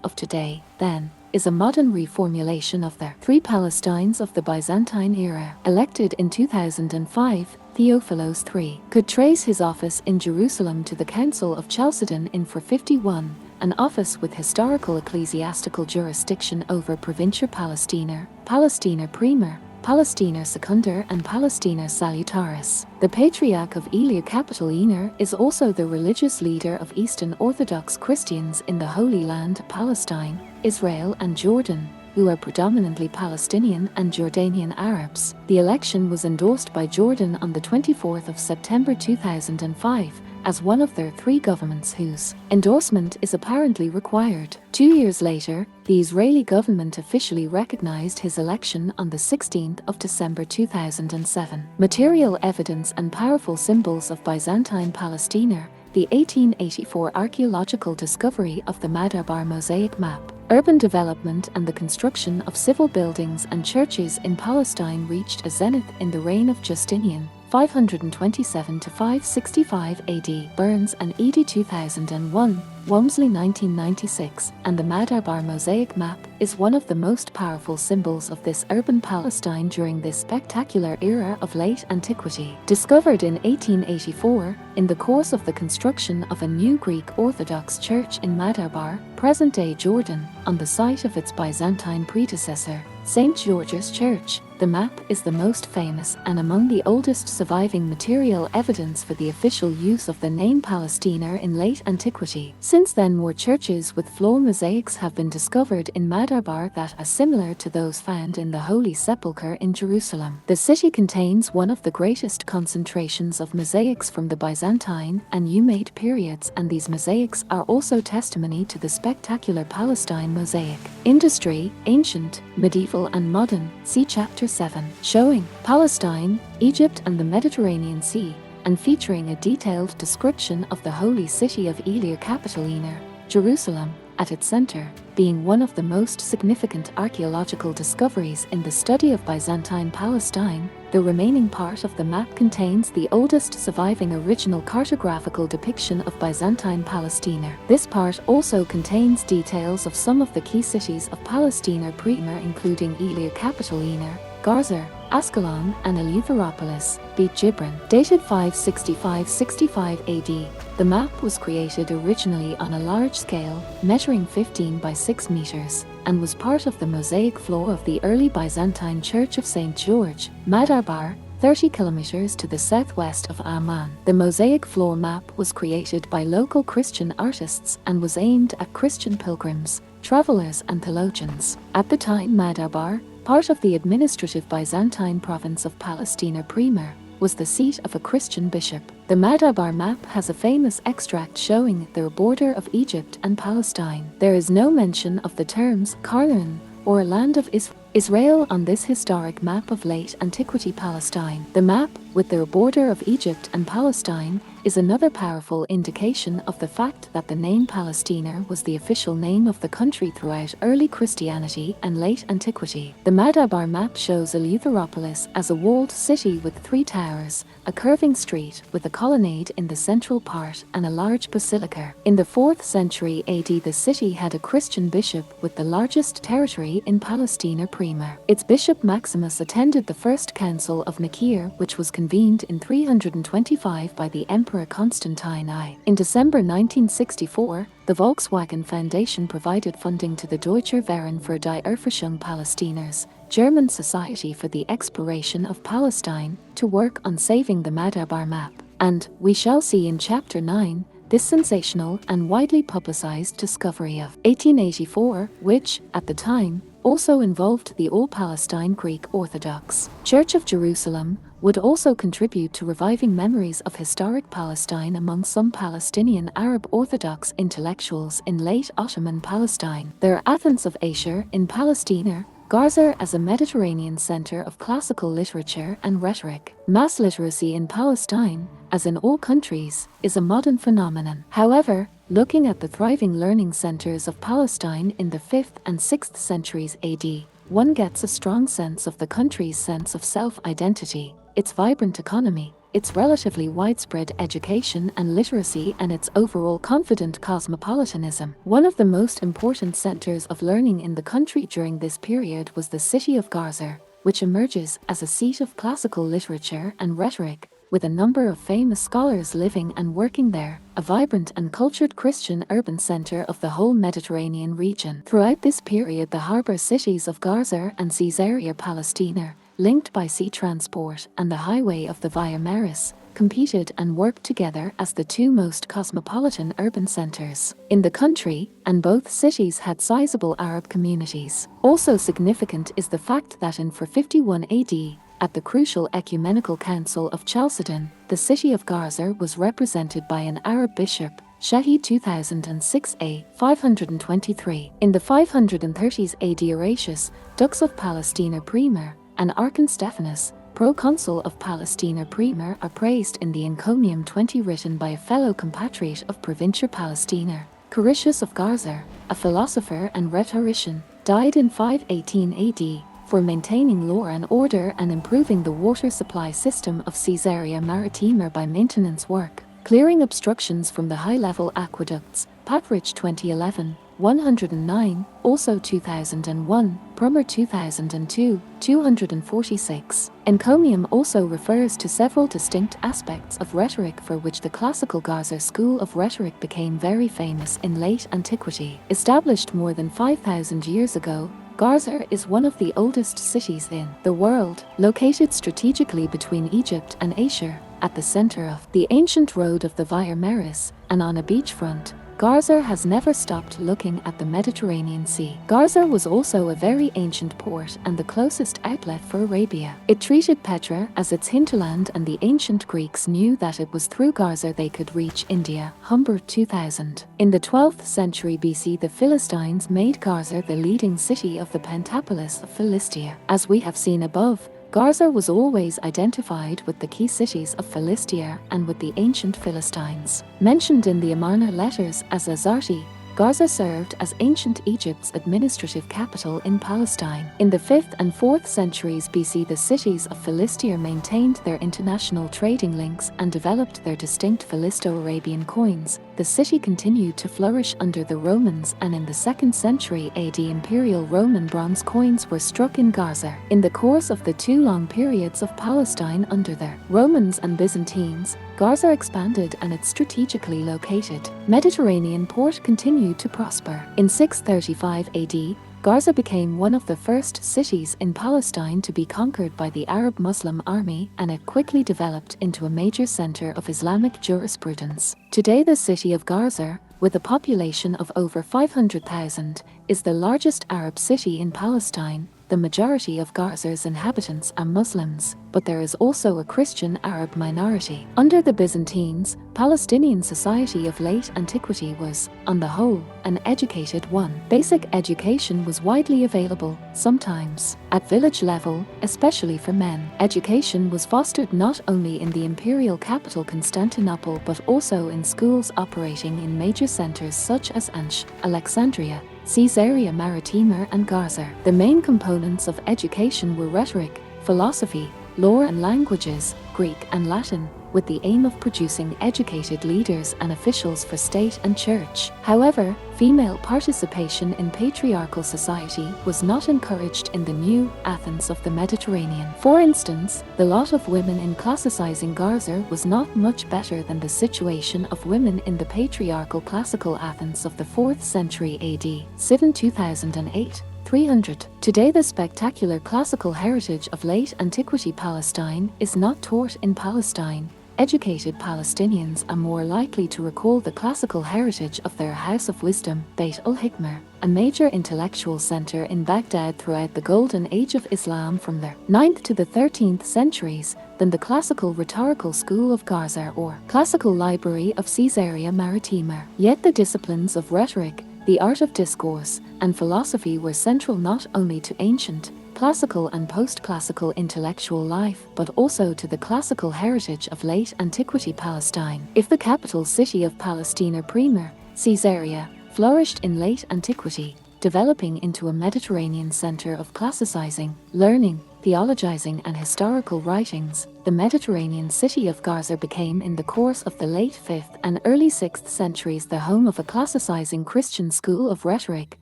of today, then, is a modern reformulation of the three Palestines of the Byzantine era. Elected in 2005, Theophilos III could trace his office in Jerusalem to the Council of Chalcedon in 451, an office with historical ecclesiastical jurisdiction over Provincia Palestina, Palestina Prima, Palestina Secunda and Palestina Salutaris. The Patriarch of Ilya-Capitolina is also the religious leader of Eastern Orthodox Christians in the Holy Land, Palestine, Israel and Jordan, who are predominantly Palestinian and Jordanian Arabs. The election was endorsed by Jordan on the 24th of September 2005, as one of their three governments whose endorsement is apparently required. 2 years later, the Israeli government officially recognized his election on the 16th of December 2007. Material evidence and powerful symbols of Byzantine Palestina, the 1884 archaeological discovery of the Madabar mosaic map, urban development and the construction of civil buildings and churches in Palestine reached a zenith in the reign of Justinian, 527 to 565 AD, Burns and Edey 2001, Walmsley 1996, and the Madabar mosaic map is one of the most powerful symbols of this urban Palestine during this spectacular era of late antiquity. Discovered in 1884, in the course of the construction of a new Greek Orthodox church in Madabar, present-day Jordan, on the site of its Byzantine predecessor, St. George's Church. The map is the most famous and among the oldest surviving material evidence for the official use of the name Palestina in late antiquity. Since then, more churches with floor mosaics have been discovered in Madabar that are similar to those found in the Holy Sepulchre in Jerusalem. The city contains one of the greatest concentrations of mosaics from the Byzantine and Umayyad periods, and these mosaics are also testimony to the spectacular Palestine mosaic. Industry, ancient, medieval and modern, see Chapter 7, showing Palestine, Egypt and the Mediterranean Sea, and featuring a detailed description of the holy city of Ilya-Capitolina, Jerusalem, at its center, being one of the most significant archaeological discoveries in the study of Byzantine Palestine. The remaining part of the map contains the oldest surviving original cartographical depiction of Byzantine Palestina. This part also contains details of some of the key cities of Palestina Prima, including Ilya-Capitolina, Gaza, Ascalon and Eleutheropolis, Beit Jibrin. Dated 565 AD, the map was created originally on a large scale, measuring 15 by 6 meters, and was part of the mosaic floor of the early Byzantine Church of St. George, Madabar, 30 kilometers to the southwest of Amman. The mosaic floor map was created by local Christian artists and was aimed at Christian pilgrims, travelers and theologians. At the time, Madabar, part of the administrative Byzantine province of Palestina Prima, was the seat of a Christian bishop. The Madabar map has a famous extract showing the border of Egypt and Palestine. There is no mention of the terms Canaan or land of Israel on this historic map of late antiquity Palestine. The map, with the border of Egypt and Palestine, is another powerful indication of the fact that the name Palestina was the official name of the country throughout early Christianity and late antiquity. The Madabar map shows Eleutheropolis as a walled city with 3 towers, a curving street with a colonnade in the central part and a large basilica. In the 4th century AD, the city had a Christian bishop with the largest territory in Palestina Prima. Its bishop Maximus attended the First Council of Nicaea, which was convened in 325 by the Emperor Constantine I. In December 1964, the Volkswagen Foundation provided funding to the Deutscher Verein für die Erforschung Palästinas, German Society for the Exploration of Palestine, to work on saving the Madabar map. And, we shall see in Chapter 9, this sensational and widely publicized discovery of 1884, which, at the time, also involved the All-Palestine Greek Orthodox Church of Jerusalem, would also contribute to reviving memories of historic Palestine among some Palestinian Arab Orthodox intellectuals in late Ottoman Palestine. There are Athens of Ashur in Palestina, Gaza as a Mediterranean center of classical literature and rhetoric. Mass literacy in Palestine, as in all countries, is a modern phenomenon. However, looking at the thriving learning centers of Palestine in the 5th and 6th centuries AD, one gets a strong sense of the country's sense of self-identity, its vibrant economy, its relatively widespread education and literacy, and its overall confident cosmopolitanism. One of the most important centers of learning in the country during this period was the city of Gaza, which emerges as a seat of classical literature and rhetoric, with a number of famous scholars living and working there, a vibrant and cultured Christian urban center of the whole Mediterranean region. Throughout this period, the harbor cities of Gaza and Caesarea Palestina, linked by sea transport and the highway of the Via Maris, competed and worked together as the two most cosmopolitan urban centers in the country, and both cities had sizable Arab communities. Also significant is the fact that in 451 AD, at the crucial Ecumenical Council of Chalcedon, the city of Gaza was represented by an Arab bishop, Shahi 2006 A. 523. In the 530s AD, Horatius, Dux of Palestina Primer, and Archon Stephanus, proconsul of Palestina Primer, are praised in the Encomium 20 written by a fellow compatriot of Provincia Palestina, Caricius of Gaza, a philosopher and rhetorician, died in 518 AD, for maintaining law and order and improving the water supply system of Caesarea Maritima by maintenance work, clearing obstructions from the high-level aqueducts. Patrich 2011, 109, also 2001, Prummer 2002, 246. Encomium also refers to several distinct aspects of rhetoric for which the classical Gaza school of rhetoric became very famous in late antiquity. Established more than 5,000 years ago, Gaza is one of the oldest cities in the world, located strategically between Egypt and Ashur, at the center of the ancient road of the Via Maris, and on a beachfront. Gaza has never stopped looking at the Mediterranean Sea. Gaza was also a very ancient port and the closest outlet for Arabia. It treated Petra as its hinterland, and the ancient Greeks knew that it was through Gaza they could reach India. Humbert 2000. In the 12th century BC, the Philistines made Gaza the leading city of the Pentapolis of Philistia. As we have seen above, Gaza was always identified with the key cities of Philistia and with the ancient Philistines. Mentioned in the Amarna letters as Azarti, Gaza served as ancient Egypt's administrative capital in Palestine. In the 5th and 4th centuries BC, the cities of Philistia maintained their international trading links and developed their distinct Philisto-Arabian coins. The city continued to flourish under the Romans, and in the 2nd century AD, imperial Roman bronze coins were struck in Gaza. In the course of the two long periods of Palestine under the Romans and Byzantines, Gaza expanded and its strategically located Mediterranean port continued to prosper. In 635 AD, Gaza became one of the first cities in Palestine to be conquered by the Arab Muslim army, and it quickly developed into a major center of Islamic jurisprudence. Today, the city of Gaza, with a population of over 500,000, is the largest Arab city in Palestine. The majority of Gaza's inhabitants are Muslims, but there is also a Christian Arab minority. Under the Byzantines, Palestinian society of late antiquity was, on the whole, an educated one. Basic education was widely available, sometimes at village level, especially for men. Education was fostered not only in the imperial capital Constantinople but also in schools operating in major centers such as Ansh, Alexandria, Caesarea Maritima and Gaza. The main components of education were rhetoric, philosophy, law and languages, Greek and Latin, with the aim of producing educated leaders and officials for state and church. However, female participation in patriarchal society was not encouraged in the new Athens of the Mediterranean. For instance, the lot of women in classicizing Gaza was not much better than the situation of women in the patriarchal classical Athens of the 4th century AD. 7 2008. 300. Today, the spectacular classical heritage of late antiquity Palestine is not taught in Palestine. Educated Palestinians are more likely to recall the classical heritage of their House of Wisdom, Beit al-Hikmah, a major intellectual center in Baghdad throughout the Golden Age of Islam from the 9th to the 13th centuries, than the classical rhetorical school of Gaza or classical library of Caesarea Maritima. Yet the disciplines of rhetoric, the art of discourse, and philosophy were central not only to ancient, classical and post-classical intellectual life, but also to the classical heritage of late antiquity Palestine. If the capital city of Palestina Primer, Caesarea, flourished in late antiquity, developing into a Mediterranean center of classicizing, learning, theologizing and historical writings, the Mediterranean city of Gaza became in the course of the late 5th and early 6th centuries the home of a classicizing Christian school of rhetoric.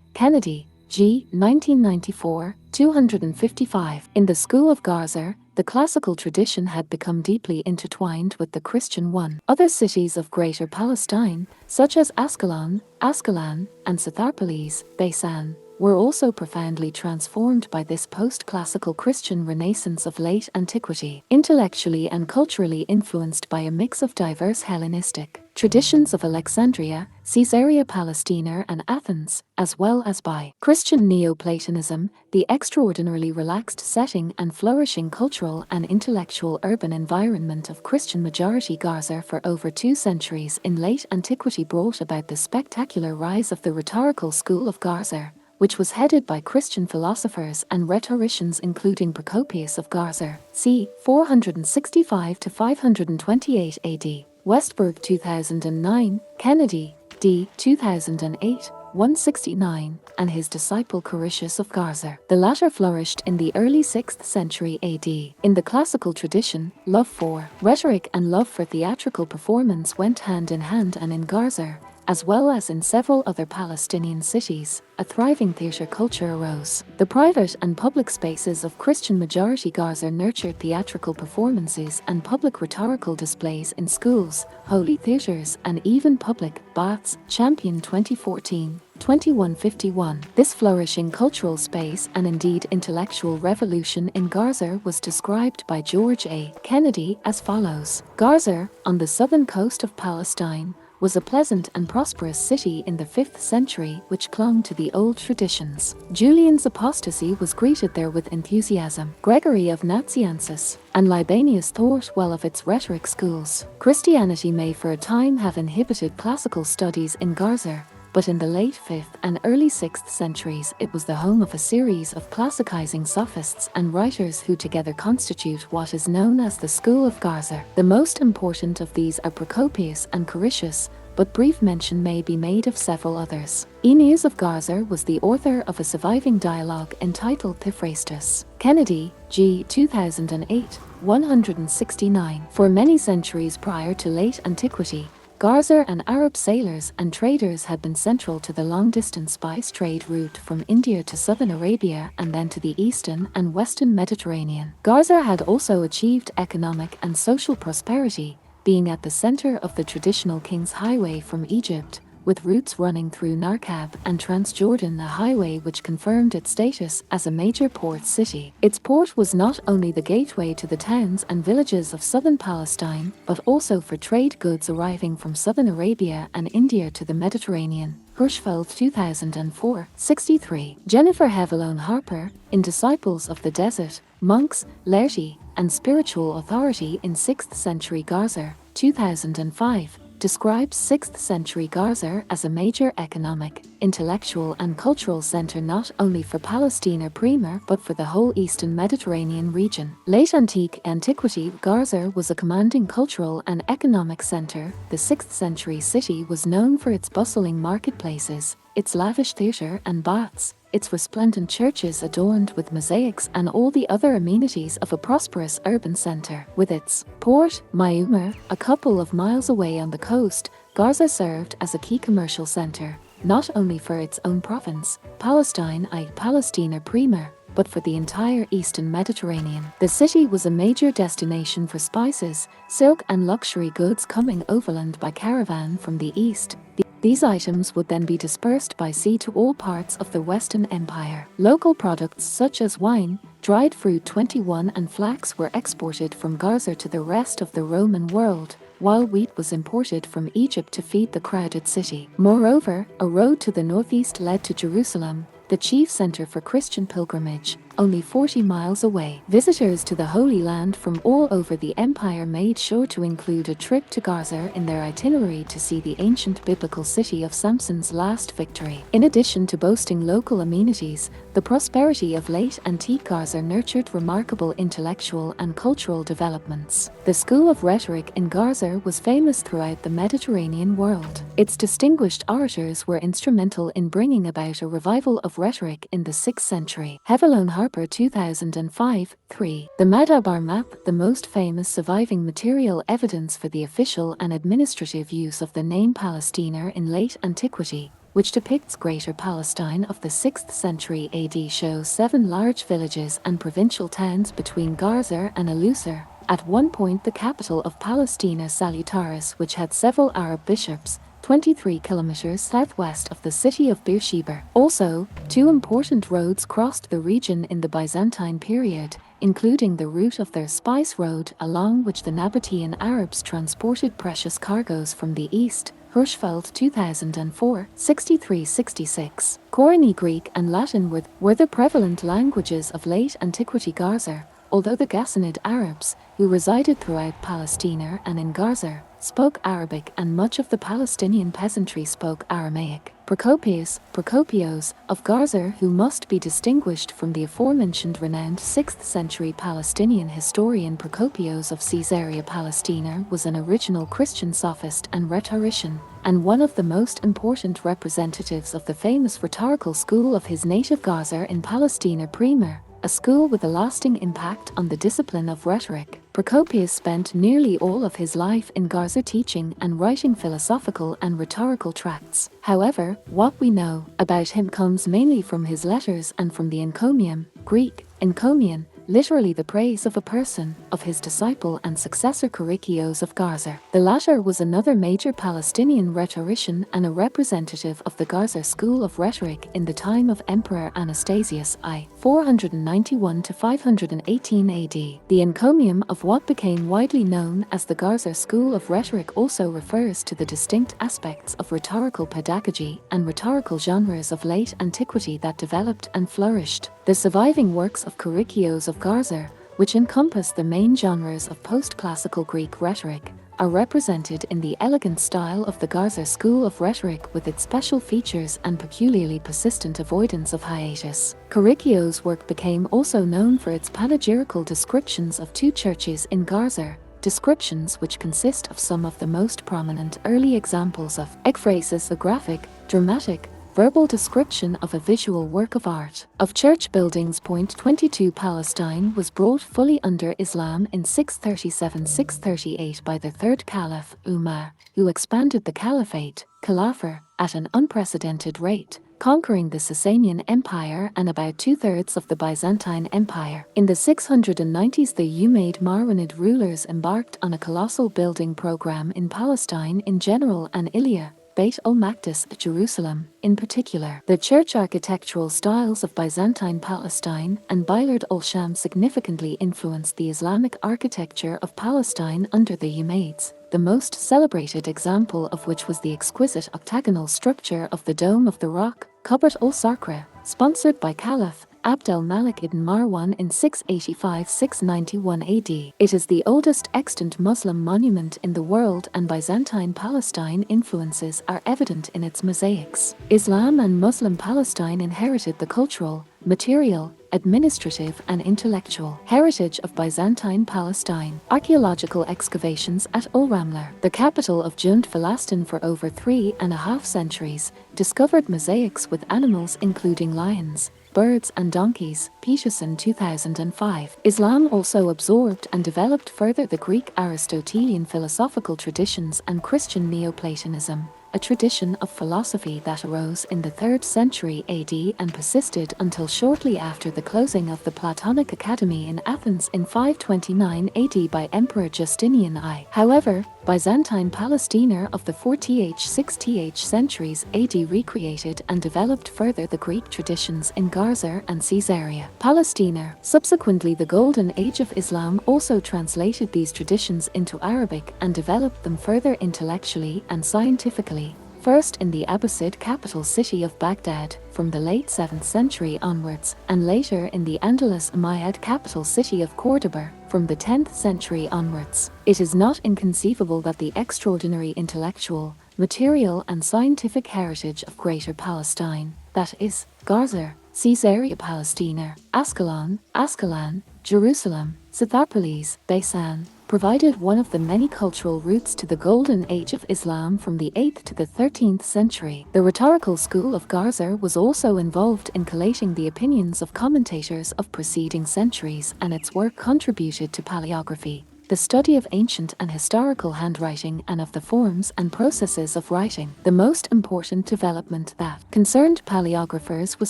Kennedy, G. 1994, 255. In the school of Gaza, the classical tradition had become deeply intertwined with the Christian one. Other cities of Greater Palestine, such as Ascalon, and Satharpolis, Beisan, were also profoundly transformed by this post-classical Christian renaissance of late antiquity, intellectually and culturally influenced by a mix of diverse Hellenistic traditions of Alexandria, Caesarea Palestina and Athens, as well as by Christian Neoplatonism, the extraordinarily relaxed setting and flourishing cultural and intellectual urban environment of Christian majority Gaza for over 2 centuries in late antiquity brought about the spectacular rise of the rhetorical school of Gaza, which was headed by Christian philosophers and rhetoricians including Procopius of Gaza, c. 465 to 528 AD, Westberg 2009, Kennedy, d. 2008, 169, and his disciple Caricius of Gaza. The latter flourished in the early 6th century AD. In the classical tradition, love for rhetoric and love for theatrical performance went hand in hand, and in Gaza, as well as in several other Palestinian cities, a thriving theatre culture arose. The private and public spaces of Christian majority Gaza nurtured theatrical performances and public rhetorical displays in schools, holy theatres, and even public baths. Champion 2014. 2151. This flourishing cultural space and indeed intellectual revolution in Gaza was described by George A. Kennedy as follows. Gaza, on the southern coast of Palestine, was a pleasant and prosperous city in the 5th century which clung to the old traditions. Julian's apostasy was greeted there with enthusiasm. Gregory of Nazianzus and Libanius thought well of its rhetoric schools. Christianity may for a time have inhibited classical studies in Gaza, but in the late 5th and early 6th centuries it was the home of a series of classicizing sophists and writers who together constitute what is known as the School of Gaza. The most important of these are Procopius and Caricius, but brief mention may be made of several others. Aeneas of Gaza was the author of a surviving dialogue entitled Theophrastus. Kennedy, G. 2008, 169. For many centuries prior to late antiquity, Gaza and Arab sailors and traders had been central to the long-distance spice trade route from India to southern Arabia and then to the eastern and western Mediterranean. Gaza had also achieved economic and social prosperity, being at the center of the traditional King's Highway from Egypt, with routes running through Narkab and Transjordan, a highway which confirmed its status as a major port city. Its port was not only the gateway to the towns and villages of southern Palestine, but also for trade goods arriving from southern Arabia and India to the Mediterranean. Hirschfeld 2004, 63. Jennifer Hevelone Harper, in Disciples of the Desert, Monks, Laerty, and Spiritual Authority in 6th Century Gaza, 2005, describes 6th century Gaza as a major economic, intellectual and cultural center not only for Palestina Primer but for the whole eastern Mediterranean region. Late antiquity Gaza was a commanding cultural and economic center. The 6th century city was known for its bustling marketplaces, its lavish theatre and baths, its resplendent churches adorned with mosaics and all the other amenities of a prosperous urban centre. With its port, Mayumar, a couple of miles away on the coast, Gaza served as a key commercial centre, not only for its own province, Palestine I Palestina Prima, but for the entire eastern Mediterranean. The city was a major destination for spices, silk and luxury goods coming overland by caravan from the east. These items would then be dispersed by sea to all parts of the Western Empire. Local products such as wine, dried fruit 21 and flax were exported from Gaza to the rest of the Roman world, while wheat was imported from Egypt to feed the crowded city. Moreover, a road to the northeast led to Jerusalem, the chief center for Christian pilgrimage, only 40 miles away. Visitors to the Holy Land from all over the empire made sure to include a trip to Gaza in their itinerary to see the ancient biblical city of Samson's last victory. In addition to boasting local amenities, the prosperity of late antique Gaza nurtured remarkable intellectual and cultural developments. The school of rhetoric in Gaza was famous throughout the Mediterranean world. Its distinguished orators were instrumental in bringing about a revival of rhetoric in the 6th century. Hevelone Harper 2005, 3. The Madabar map, the most famous surviving material evidence for the official and administrative use of the name Palestina in late antiquity, which depicts Greater Palestine of the 6th century AD, shows 7 large villages and provincial towns between Gaza and Alusar. At one point the capital of Palestina Salutaris, which had several Arab bishops, 23 kilometers southwest of the city of Beersheba. Also, 2 important roads crossed the region in the Byzantine period, including the route of their Spice Road, along which the Nabatean Arabs transported precious cargoes from the east. Hirschfeld 2004, 63-66. Koine Greek and Latin were the prevalent languages of late antiquity Gaza, although the Ghassanid Arabs, who resided throughout Palestina and in Gaza, spoke Arabic and much of the Palestinian peasantry spoke Aramaic. Procopios of Gaza, who must be distinguished from the aforementioned renowned 6th century Palestinian historian Procopios of Caesarea Palestina, was an original Christian sophist and rhetorician, and one of the most important representatives of the famous rhetorical school of his native Gaza in Palestina Prima, a school with a lasting impact on the discipline of rhetoric. Procopius spent nearly all of his life in Gaza teaching and writing philosophical and rhetorical tracts. However, what we know about him comes mainly from his letters and from the encomium, Greek, encomion, literally the praise of a person, of his disciple and successor Kyrikios of Gaza. The latter was another major Palestinian rhetorician and a representative of the Gaza school of rhetoric in the time of Emperor Anastasius I, 491 to 518 AD. The encomium of what became widely known as the Gaza school of rhetoric also refers to the distinct aspects of rhetorical pedagogy and rhetorical genres of late antiquity that developed and flourished. The surviving works of Kyrikios of Gaza, which encompass the main genres of post-classical Greek rhetoric, are represented in the elegant style of the Gaza school of rhetoric with its special features and peculiarly persistent avoidance of hiatus. Kyrikios' work became also known for its panegyrical descriptions of 2 churches in Gaza, descriptions which consist of some of the most prominent early examples of ekphrasis, a graphic, dramatic, verbal description of a visual work of art. Of church buildings. Point 22 Palestine was brought fully under Islam in 637-638 by the 3rd Caliph, Umar, who expanded the caliphate, Khilafah, at an unprecedented rate, conquering the Sasanian Empire and about 2/3 of the Byzantine Empire. In the 690s, the Umayyad Marwanid rulers embarked on a colossal building program in Palestine in general and Ilia, Beit al-Maqdis, Jerusalem, in particular. The church architectural styles of Byzantine Palestine and Bilad al-Sham significantly influenced the Islamic architecture of Palestine under the Umayyads, the most celebrated example of which was the exquisite octagonal structure of the Dome of the Rock, Kubbat al-Sakra, sponsored by Caliph Abd al-Malik ibn Marwan in 685-691 AD. It is the oldest extant Muslim monument in the world, and Byzantine Palestine influences are evident in its mosaics. Islam and Muslim Palestine inherited the cultural, Material, administrative and intellectual heritage of Byzantine Palestine. Archaeological excavations at Ul-Ramla, the capital of Jund Falastin for over 3.5 centuries, discovered mosaics with animals including lions, birds and donkeys. Peterson 2005. Islam also absorbed and developed further the Greek Aristotelian philosophical traditions and Christian Neoplatonism, a tradition of philosophy that arose in the 3rd century AD and persisted until shortly after the closing of the Platonic Academy in Athens in 529 AD by Emperor Justinian I. However, Byzantine Palestine of the 4th–6th centuries AD recreated and developed further the Greek traditions in Garza and Caesarea. Palestine. Subsequently, the Golden Age of Islam also translated these traditions into Arabic and developed them further intellectually and scientifically. First in the Abbasid capital city of Baghdad from the late 7th century onwards, and later in the Andalus Umayyad capital city of Cordoba from the 10th century onwards. It is not inconceivable that the extraordinary intellectual, material and scientific heritage of Greater Palestine, that is, Garza, Caesarea-Palestina, Ascalon, Jerusalem, Scythopolis, Baisan, provided one of the many cultural routes to the Golden Age of Islam from the 8th to the 13th century. The rhetorical school of Garza was also involved in collating the opinions of commentators of preceding centuries, and its work contributed to paleography, the study of ancient and historical handwriting and of the forms and processes of writing. The most important development that concerned paleographers was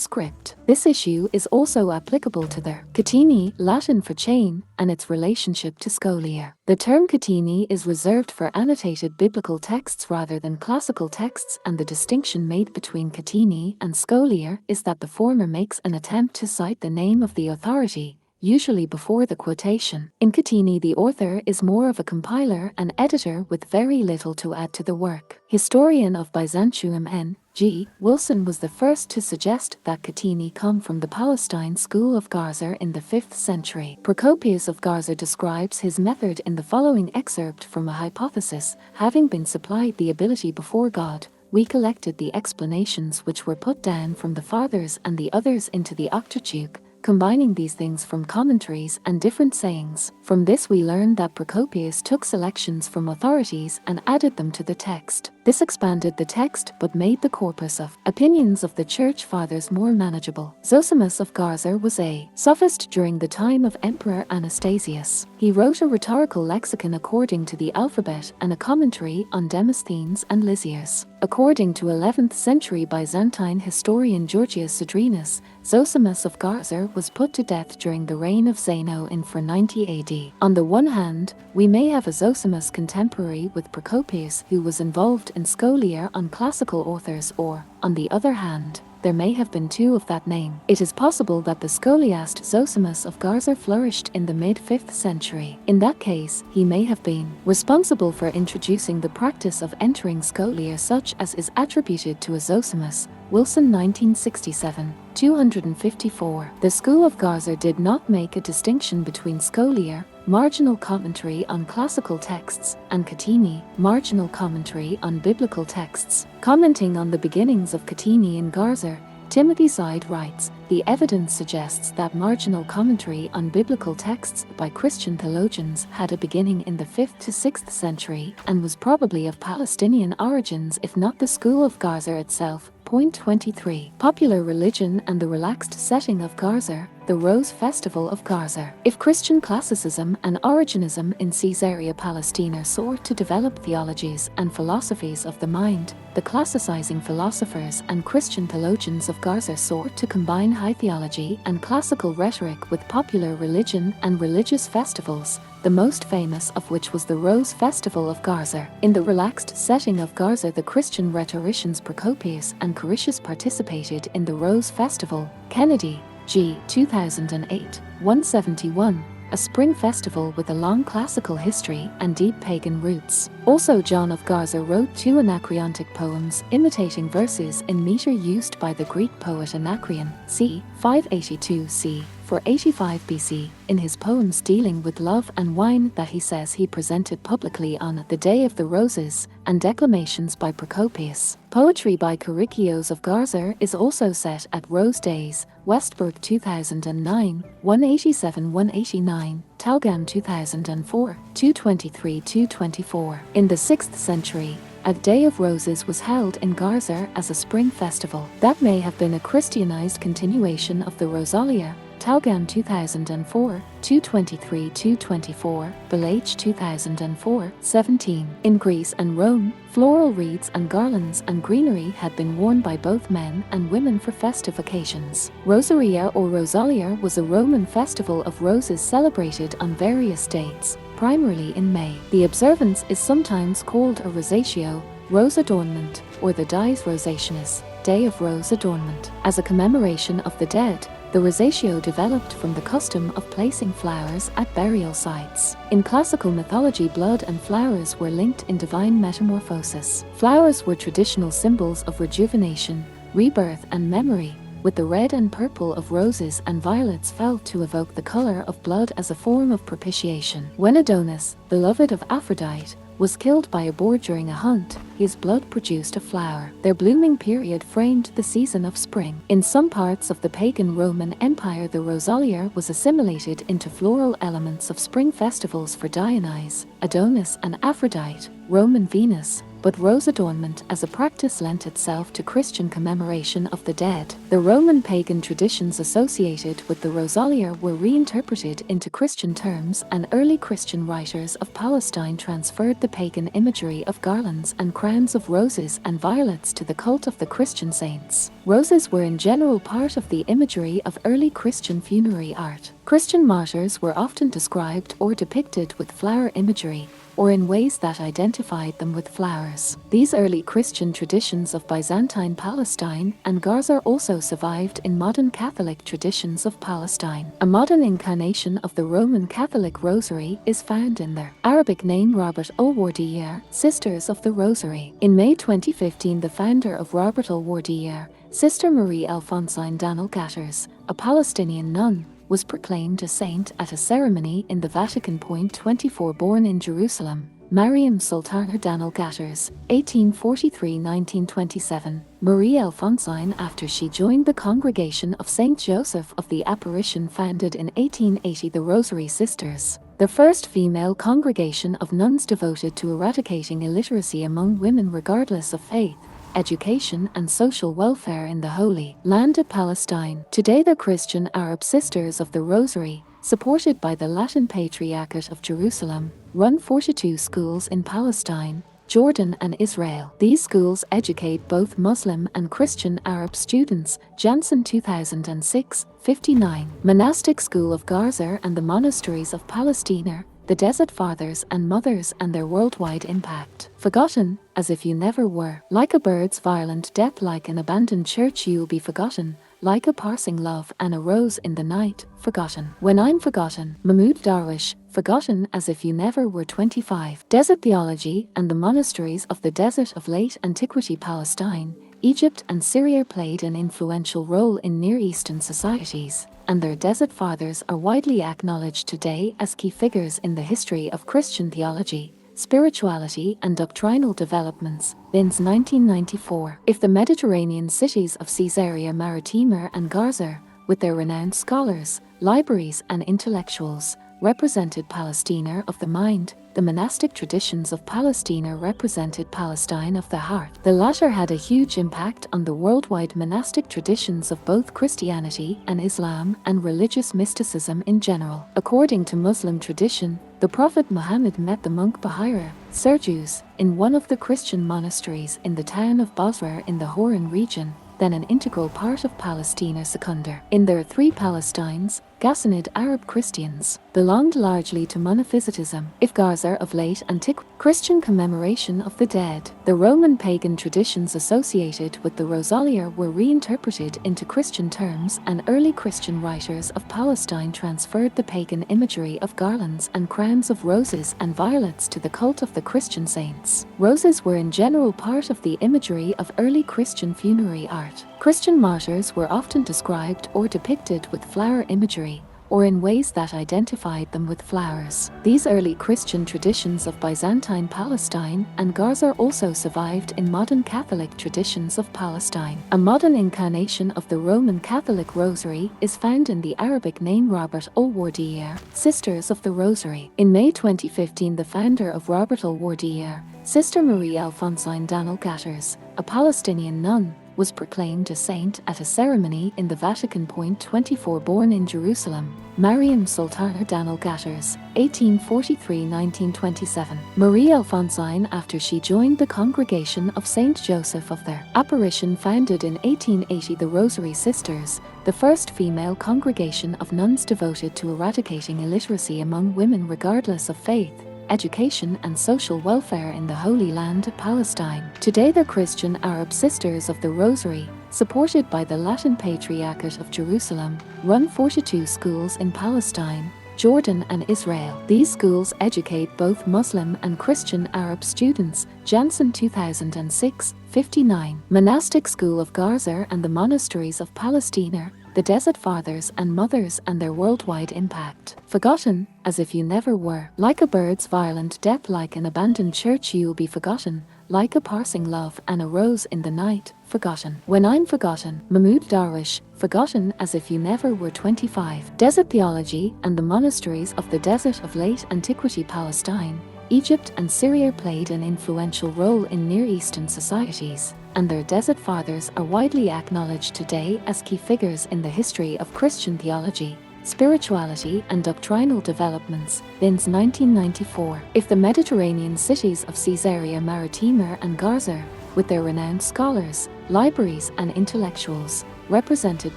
script. This issue is also applicable to the catene, Latin for chain, and its relationship to scholia. The term catene is reserved for annotated biblical texts rather than classical texts, and the distinction made between catene and scholia is that the former makes an attempt to cite the name of the authority, usually before the quotation. In catene, the author is more of a compiler and editor with very little to add to the work. Historian of Byzantium N.G. Wilson was the first to suggest that catene come from the Palestine school of Garza in the 5th century. Procopius of Garza describes his method in the following excerpt from a hypothesis: having been supplied the ability before God, we collected the explanations which were put down from the fathers and the others into the Octateuch, combining these things from commentaries and different sayings. From this we learn that Procopius took selections from authorities and added them to the text. This expanded the text but made the corpus of opinions of the Church Fathers more manageable. Zosimus of Garza was a sophist during the time of Emperor Anastasius. He wrote a rhetorical lexicon according to the alphabet and a commentary on Demosthenes and Lysias. According to 11th century Byzantine historian Georgius Cedrenus, Zosimus of Garza was put to death during the reign of Zeno in 490 AD. On the one hand, we may have a Zosimus contemporary with Procopius who was involved in scholia on classical authors, or, on the other hand, there may have been two of that name. It is possible that the scholiast Zosimus of Garza flourished in the mid-5th century. In that case, he may have been responsible for introducing the practice of entering scholia such as is attributed to a Zosimus. Wilson 1967, 254. The school of Garza did not make a distinction between scholia, marginal commentary on classical texts, and catene, marginal commentary on biblical texts. Commenting on the beginnings of catene in Garza, Timothy Side writes, "The evidence suggests that marginal commentary on biblical texts by Christian theologians had a beginning in the 5th to 6th century and was probably of Palestinian origins if not the school of Garza itself." Point 23. Popular religion and the relaxed setting of Garza, the Rose Festival of Garza. If Christian classicism and Origenism in Caesarea-Palestina sought to develop theologies and philosophies of the mind, the classicizing philosophers and Christian theologians of Garza sought to combine high theology and classical rhetoric with popular religion and religious festivals, the most famous of which was the Rose Festival of Garza. In the relaxed setting of Garza, the Christian rhetoricians Procopius and Caricius participated in the Rose Festival. Kennedy, G. 2008, 171. A spring festival with a long classical history and deep pagan roots. Also, John of Garza wrote 2 Anacreontic poems imitating verses in meter used by the Greek poet Anacreon, c. 582 c. 485 BC, in his poems dealing with love and wine that he says he presented publicly on the Day of the Roses, and declamations by Procopius. Poetry by Charikios of Garza is also set at Rose Days, Westberg 2009, 187-189, Talgam 2004, 223-224. In the 6th century, a Day of Roses was held in Garza as a spring festival. That may have been a Christianized continuation of the Rosalia, Talgam 2004, 223-224, Belage 2004, 17. In Greece and Rome, floral wreaths and garlands and greenery had been worn by both men and women for festive occasions. Rosaria or Rosalia was a Roman festival of roses celebrated on various dates, primarily in May. The observance is sometimes called a rosatio, rose adornment, or the Dies Rosationis, Day of Rose Adornment. As a commemoration of the dead, the rosatio developed from the custom of placing flowers at burial sites. In classical mythology, blood and flowers were linked in divine metamorphosis. Flowers were traditional symbols of rejuvenation, rebirth, and memory, with the red and purple of roses and violets felt to evoke the color of blood as a form of propitiation. When Adonis, beloved of Aphrodite, was killed by a boar during a hunt, his blood produced a flower. Their blooming period framed the season of spring. In some parts of the pagan Roman Empire, the Rosalia was assimilated into floral elements of spring festivals for Dionysus, Adonis, and Aphrodite, Roman Venus, but rose adornment as a practice lent itself to Christian commemoration of the dead. The Roman pagan traditions associated with the Rosalia were reinterpreted into Christian terms, and early Christian writers of Palestine transferred the pagan imagery of garlands and crowns of roses and violets to the cult of the Christian saints. Roses were in general part of the imagery of early Christian funerary art. Christian martyrs were often described or depicted with flower imagery, or in ways that identified them with flowers. These early Christian traditions of Byzantine Palestine and Garza also survived in modern Catholic traditions of Palestine. A modern incarnation of the Roman Catholic Rosary is found in their Arabic name Robert al-Wardiya, Sisters of the Rosary. In May 2015, the founder of Robert al-Wardiya, Sister Marie Alphonsine Danel Gatters, a Palestinian nun, was proclaimed a saint at a ceremony in the Vatican. 24. Born in Jerusalem, Mariam Sultana Danel Gatters, 1843-1927, Marie Alphonsine after she joined the Congregation of Saint Joseph of the Apparition founded in 1880 the Rosary Sisters, the first female congregation of nuns devoted to eradicating illiteracy among women regardless of faith, education, and social welfare in the Holy Land of Palestine. Today the Christian Arab Sisters of the Rosary, supported by the Latin Patriarchate of Jerusalem, run 42 schools in Palestine, Jordan, and Israel. These schools educate both Muslim and Christian Arab students. Jansen 2006, 59. Monastic School of Garza and the Monasteries of Palestine, the Desert Fathers and Mothers and their worldwide impact. Forgotten, as if you never were. Like a bird's violent death, like an abandoned church, you'll be forgotten. Like a passing love and a rose in the night, forgotten. When I'm forgotten. Mahmoud Darwish, forgotten as if you never were. 25. Desert Theology and the Monasteries of the Desert of Late Antiquity. Palestine, Egypt, and Syria played an influential role in Near Eastern societies, and their Desert Fathers are widely acknowledged today as key figures in the history of Christian theology, spirituality, and doctrinal developments. Binns 1994. If the Mediterranean cities of Caesarea Maritima and Garza, with their renowned scholars, libraries, and intellectuals, represented Palestina of the mind, the monastic traditions of Palestina represented Palestine of the heart. The latter had a huge impact on the worldwide monastic traditions of both Christianity and Islam and religious mysticism in general. According to Muslim tradition, the Prophet Muhammad met the monk Bahira, Sergius, in one of the Christian monasteries in the town of Basra in the Hauran region, then an integral part of Palestina Secundar. In their three Palestines, Ghassanid Arab Christians belonged largely to monophysitism. If Garza of late antiquity, Christian commemoration of the dead, the Roman pagan traditions associated with the Rosalia were reinterpreted into Christian terms, and early Christian writers of Palestine transferred the pagan imagery of garlands and crowns of roses and violets to the cult of the Christian saints. Roses were in general part of the imagery of early Christian funerary art. Christian martyrs were often described or depicted with flower imagery, or in ways that identified them with flowers. These early Christian traditions of Byzantine Palestine and Gaza also survived in modern Catholic traditions of Palestine. A modern incarnation of the Roman Catholic Rosary is found in the Arabic name Rabat al-Wardiya, Sisters of the Rosary. In May 2015, the founder of Rabat al-Wardiya, Sister Marie Alphonsine Danel Gatters, a Palestinian nun, was proclaimed a saint at a ceremony in the Vatican. 24 Born in Jerusalem, Mariam Sultana Danel Gatters, 1843–1927. Marie Alphonsine, after she joined the Congregation of Saint Joseph of their apparition, founded in 1880 the Rosary Sisters, the first female congregation of nuns devoted to eradicating illiteracy among women regardless of faith, education and social welfare in the Holy Land of Palestine. Today they're Christian Arab Sisters of the Rosary, supported by the Latin Patriarchate of Jerusalem, run 42 schools in Palestine, Jordan and Israel. These schools educate both Muslim and Christian Arab students. Jansen 2006, 59. Monastic School of Gaza and the Monasteries of Palestine, the Desert Fathers and Mothers and their worldwide impact. Forgotten, as if you never were. Like a bird's violent death, like an abandoned church you'll be forgotten, like a passing love and a rose in the night, forgotten. When I'm forgotten, Mahmoud Darwish, forgotten as if you never were. 25. Desert Theology and the Monasteries of the Desert of Late Antiquity. Palestine, Egypt and Syria played an influential role in Near Eastern societies, and their Desert Fathers are widely acknowledged today as key figures in the history of Christian theology, spirituality and doctrinal developments. Binns 1994. If the Mediterranean cities of Caesarea Maritima and Gaza, with their renowned scholars, libraries and intellectuals, represented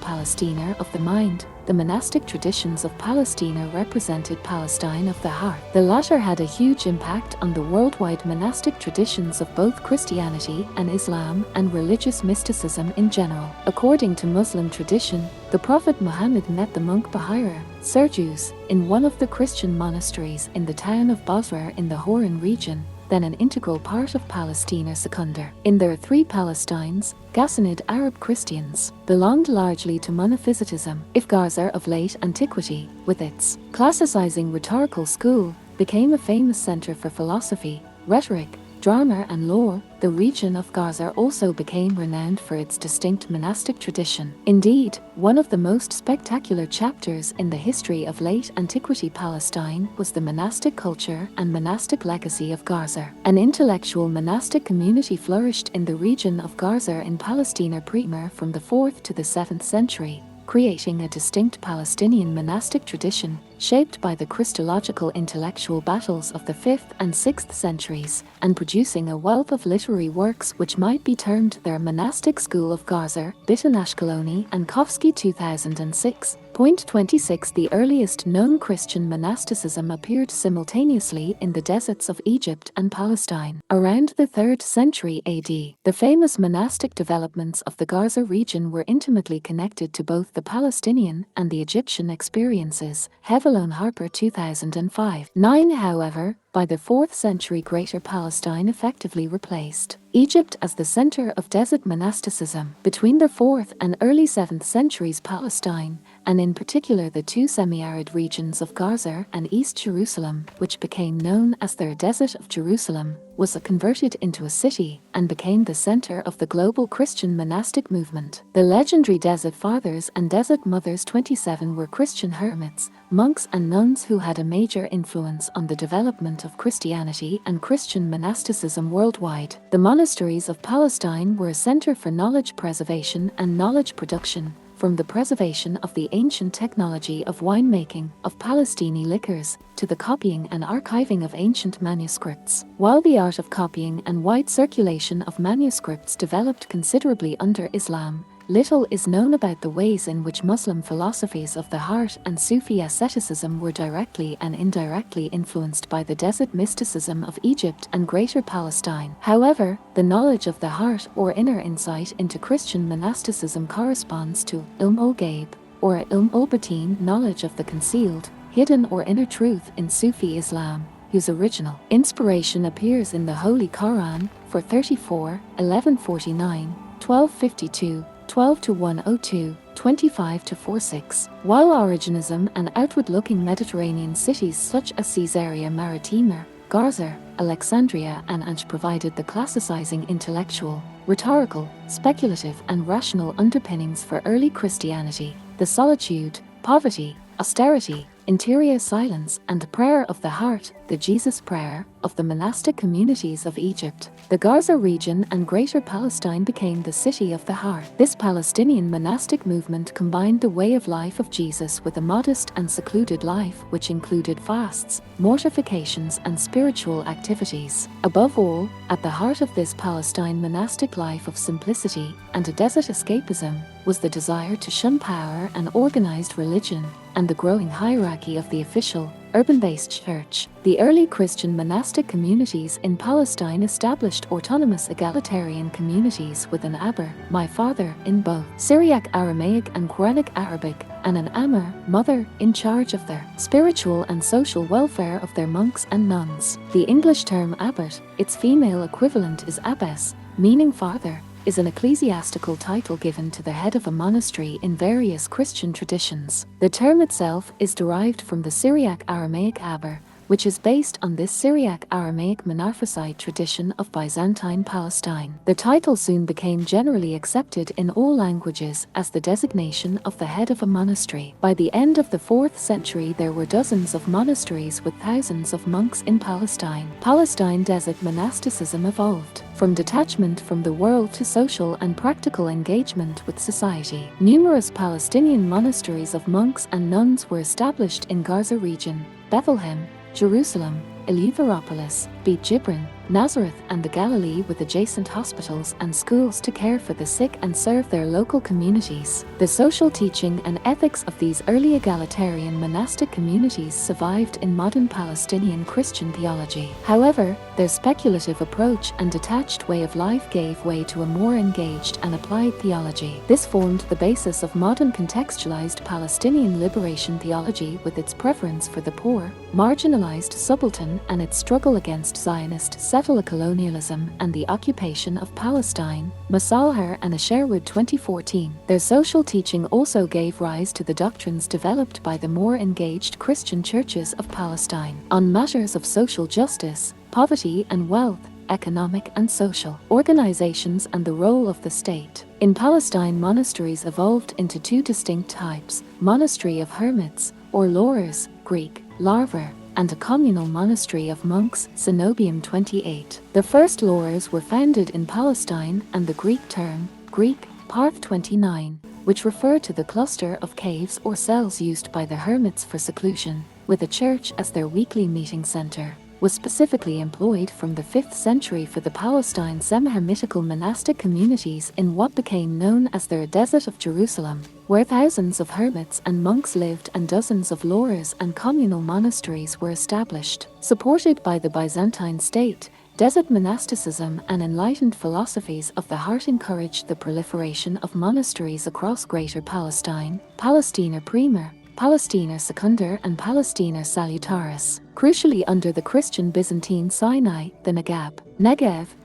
Palestina of the mind, the monastic traditions of Palestina represented Palestine of the heart. The latter had a huge impact on the worldwide monastic traditions of both Christianity and Islam and religious mysticism in general. According to Muslim tradition, the Prophet Muhammad met the monk Bahira, Sergius, in one of the Christian monasteries in the town of Basra in the Hauran region, then an integral part of Palestina Secundar. In their three Palestines, Ghassanid Arab Christians belonged largely to monophysitism. If Gaza of late antiquity, with its classicizing rhetorical school, became a famous center for philosophy, rhetoric, drama and law, the region of Gaza also became renowned for its distinct monastic tradition. Indeed, one of the most spectacular chapters in the history of late antiquity Palestine was the monastic culture and monastic legacy of Gaza. An intellectual monastic community flourished in the region of Gaza in Palestina primer from the 4th to the 7th century, creating a distinct Palestinian monastic tradition shaped by the Christological intellectual battles of the 5th and 6th centuries, and producing a wealth of literary works which might be termed their monastic school of Gaza. Bitton Ashkeloni and Kofsky 2006. 26. The earliest known Christian monasticism appeared simultaneously in the deserts of Egypt and Palestine around the 3rd century AD. The famous monastic developments of the Gaza region were intimately connected to both the Palestinian and the Egyptian experiences. Hevelone Harper 2005. 9. However, by the 4th century Greater Palestine effectively replaced Egypt as the center of desert monasticism. Between the 4th and early 7th centuries, Palestine, and in particular the two semi-arid regions of Gaza and East Jerusalem, which became known as their Desert of Jerusalem, was converted into a city and became the center of the global Christian monastic movement. The legendary Desert Fathers and Desert Mothers 27 were Christian hermits, monks and nuns who had a major influence on the development of Christianity and Christian monasticism worldwide. The monasteries of Palestine were a center for knowledge preservation and knowledge production, from the preservation of the ancient technology of winemaking, of Palestini liquors, to the copying and archiving of ancient manuscripts. While the art of copying and wide circulation of manuscripts developed considerably under Islam, little is known about the ways in which Muslim philosophies of the heart and Sufi asceticism were directly and indirectly influenced by the desert mysticism of Egypt and Greater Palestine. However, the knowledge of the heart or inner insight into Christian monasticism corresponds to ilm ul-ghaib, or ilm ul-batin, knowledge of the concealed, hidden or inner truth in Sufi Islam, whose original inspiration appears in the Holy Quran, 434, 1149, 1252, 12 to 102, 25 to 46. While Origenism and outward-looking Mediterranean cities such as Caesarea Maritima, Garza, Alexandria and Antioch provided the classicizing intellectual, rhetorical, speculative and rational underpinnings for early Christianity, the solitude, poverty, austerity, interior silence and prayer of the heart, the Jesus prayer, of the monastic communities of Egypt. The Gaza region and Greater Palestine became the city of the heart. This Palestinian monastic movement combined the way of life of Jesus with a modest and secluded life which included fasts, mortifications and spiritual activities. Above all, at the heart of this Palestine monastic life of simplicity and a desert escapism was the desire to shun power and organized religion and the growing hierarchy of the official, urban-based church. The early Christian monastic communities in Palestine established autonomous egalitarian communities with an Abber, my father, in both Syriac Aramaic and Quranic Arabic, and an Amr, mother, in charge of their spiritual and social welfare of their monks and nuns. The English term abbot, its female equivalent is abbess, meaning father, is an ecclesiastical title given to the head of a monastery in various Christian traditions. The term itself is derived from the Syriac Aramaic Abber, which is based on this Syriac Aramaic Monophysite tradition of Byzantine Palestine. The title soon became generally accepted in all languages as the designation of the head of a monastery. By the end of the 4th century there were dozens of monasteries with thousands of monks in Palestine. Palestine desert monasticism evolved from detachment from the world to social and practical engagement with society. Numerous Palestinian monasteries of monks and nuns were established in Gaza region, Bethlehem, Jerusalem, Eleutheropolis, Beit Jibrin, Nazareth and the Galilee with adjacent hospitals and schools to care for the sick and serve their local communities. The social teaching and ethics of these early egalitarian monastic communities survived in modern Palestinian Christian theology. However, their speculative approach and detached way of life gave way to a more engaged and applied theology. This formed the basis of modern contextualized Palestinian liberation theology with its preference for the poor, marginalized subaltern and its struggle against Zionist settler colonialism and the occupation of Palestine, Masalha and Sherwood 2014. Their social teaching also gave rise to the doctrines developed by the more engaged Christian churches of Palestine on matters of social justice, poverty and wealth, economic and social organizations and the role of the state. In Palestine, monasteries evolved into two distinct types: monastery of hermits, or laurers, Greek, larver, and a communal monastery of monks, Cenobium 28. The first laurers were founded in Palestine and the Greek term, Greek, Parth 29, which refer to the cluster of caves or cells used by the hermits for seclusion, with a church as their weekly meeting center, was specifically employed from the 5th century for the Palestine semi-hermitical monastic communities in what became known as the Desert of Jerusalem, where thousands of hermits and monks lived and dozens of laurers and communal monasteries were established. Supported by the Byzantine state, desert monasticism and enlightened philosophies of the heart encouraged the proliferation of monasteries across Greater Palestine, Palestina Prima, Palestina Secunda and Palestina Salutaris. Crucially, under the Christian Byzantine Sinai, the Negev,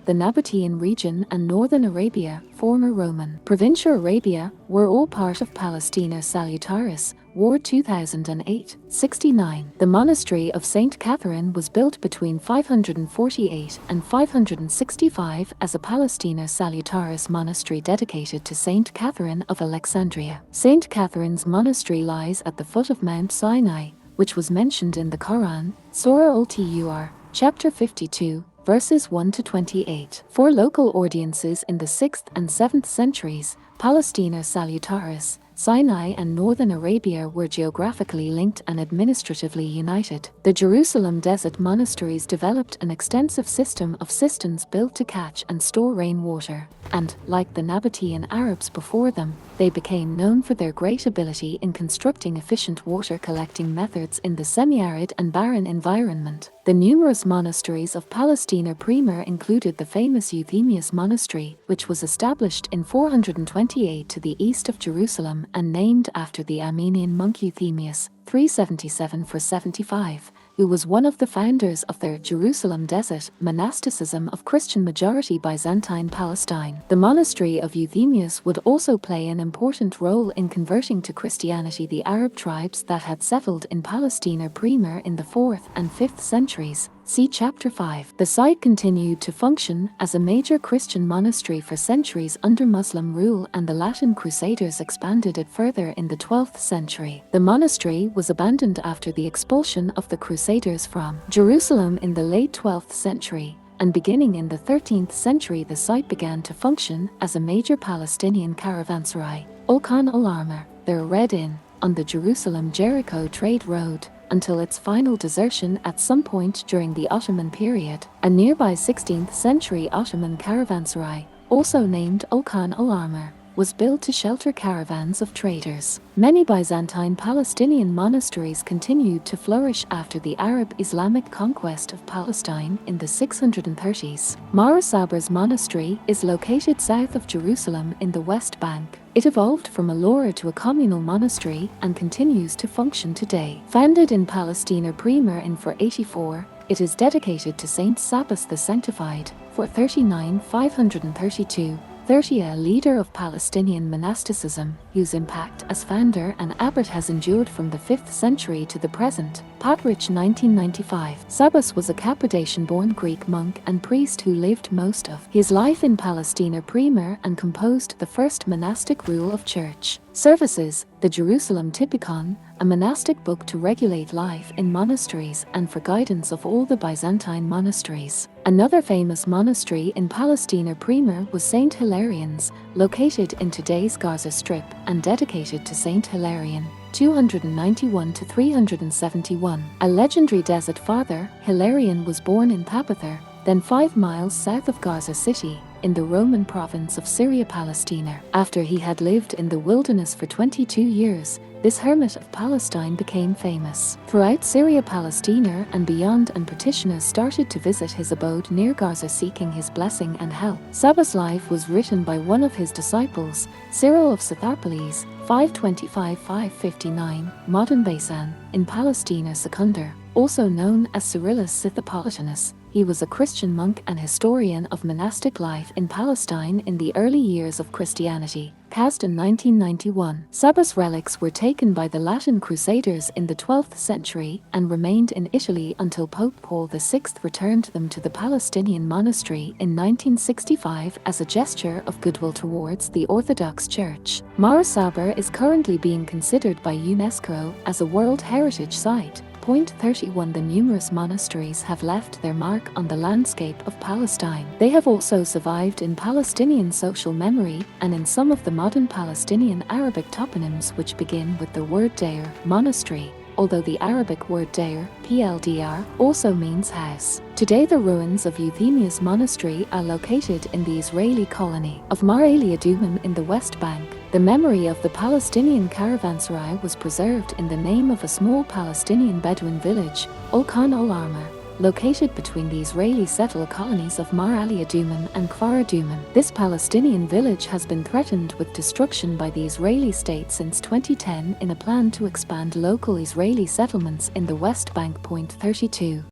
the Nabatean region and northern Arabia, former Roman Provincia Arabia, were all part of Palestina Salutaris, War 2008-69. The monastery of St. Catherine was built between 548 and 565 as a Palestina Salutaris monastery dedicated to St. Catherine of Alexandria. St. Catherine's monastery lies at the foot of Mount Sinai, which was mentioned in the Quran, Surah Al-Tur, chapter 52, verses 1 to 28. For local audiences in the 6th and 7th centuries, Palestina Salutaris, Sinai and northern Arabia were geographically linked and administratively united. The Jerusalem desert monasteries developed an extensive system of cisterns built to catch and store rainwater, and, like the Nabatean Arabs before them, they became known for their great ability in constructing efficient water collecting methods in the semi-arid and barren environment. The numerous monasteries of Palestina Prima included the famous Euthemius Monastery, which was established in 428 to the east of Jerusalem and named after the Armenian monk Euthemius, 377–75, who was one of the founders of the Jerusalem Desert monasticism of Christian-majority Byzantine Palestine. The monastery of Euthemius would also play an important role in converting to Christianity the Arab tribes that had settled in Palestina primer in the 4th and 5th centuries. See Chapter 5. The site continued to function as a major Christian monastery for centuries under Muslim rule, and the Latin Crusaders expanded it further in the 12th century. The monastery was abandoned after the expulsion of the Crusaders from Jerusalem in the late 12th century, and beginning in the 13th century the site began to function as a major Palestinian caravanserai, Olkan al-Armar, the Red Inn, on the Jerusalem-Jericho trade road, until its final desertion at some point during the Ottoman period. A nearby 16th century Ottoman caravanserai, also named Olkan al-Armar, was built to shelter caravans of traders. Many Byzantine Palestinian monasteries continued to flourish after the Arab-Islamic conquest of Palestine in the 630s. Mar Saber's monastery is located south of Jerusalem in the West Bank. It evolved from a lora to a communal monastery and continues to function today. Founded in Palestina primer in 484, it is dedicated to Saint Sabas the Sanctified, 439-532. 30, a leader of Palestinian monasticism, whose impact as founder and abbot has endured from the 5th century to the present. Patrich 1995. Sabas was a Cappadocian-born Greek monk and priest who lived most of his life in Palestina primer and composed the first monastic rule of church services, the Jerusalem Typikon, a monastic book to regulate life in monasteries and for guidance of all the Byzantine monasteries. Another famous monastery in Palestina primer was Saint Hilarian's, located in today's Gaza Strip and dedicated to Saint Hilarion, 291-371. A legendary desert father, Hilarion was born in Tabitha, then 5 miles south of Gaza City, in the Roman province of Syria-Palestina. After he had lived in the wilderness for 22 years, this hermit of Palestine became famous throughout Syria-Palestina and beyond, and petitioners started to visit his abode near Gaza seeking his blessing and help. Sabas' life was written by one of his disciples, Cyril of Scythopolis, 525-559, modern Baisan, in Palestina Secundar, also known as Cyrillus Scythopolitanus. He was a Christian monk and historian of monastic life in Palestine in the early years of Christianity. Cast in 1991. Sabas' relics were taken by the Latin Crusaders in the 12th century and remained in Italy until Pope Paul VI returned them to the Palestinian monastery in 1965 as a gesture of goodwill towards the Orthodox Church. Mar Saber is currently being considered by UNESCO as a World Heritage Site. Point 31. The numerous monasteries have left their mark on the landscape of Palestine. They have also survived in Palestinian social memory and in some of the modern Palestinian Arabic toponyms which begin with the word Deir, monastery, although the Arabic word Deir, PLDR, also means house. Today the ruins of Euthemius Monastery are located in the Israeli colony of Mar Adumim in the West Bank. The memory of the Palestinian caravanserai was preserved in the name of a small Palestinian Bedouin village, Olkan al-Armar, located between the Israeli settler colonies of Mar Adumim and Kfar Adumim. This Palestinian village has been threatened with destruction by the Israeli state since 2010 in a plan to expand local Israeli settlements in the West Bank. Point 32.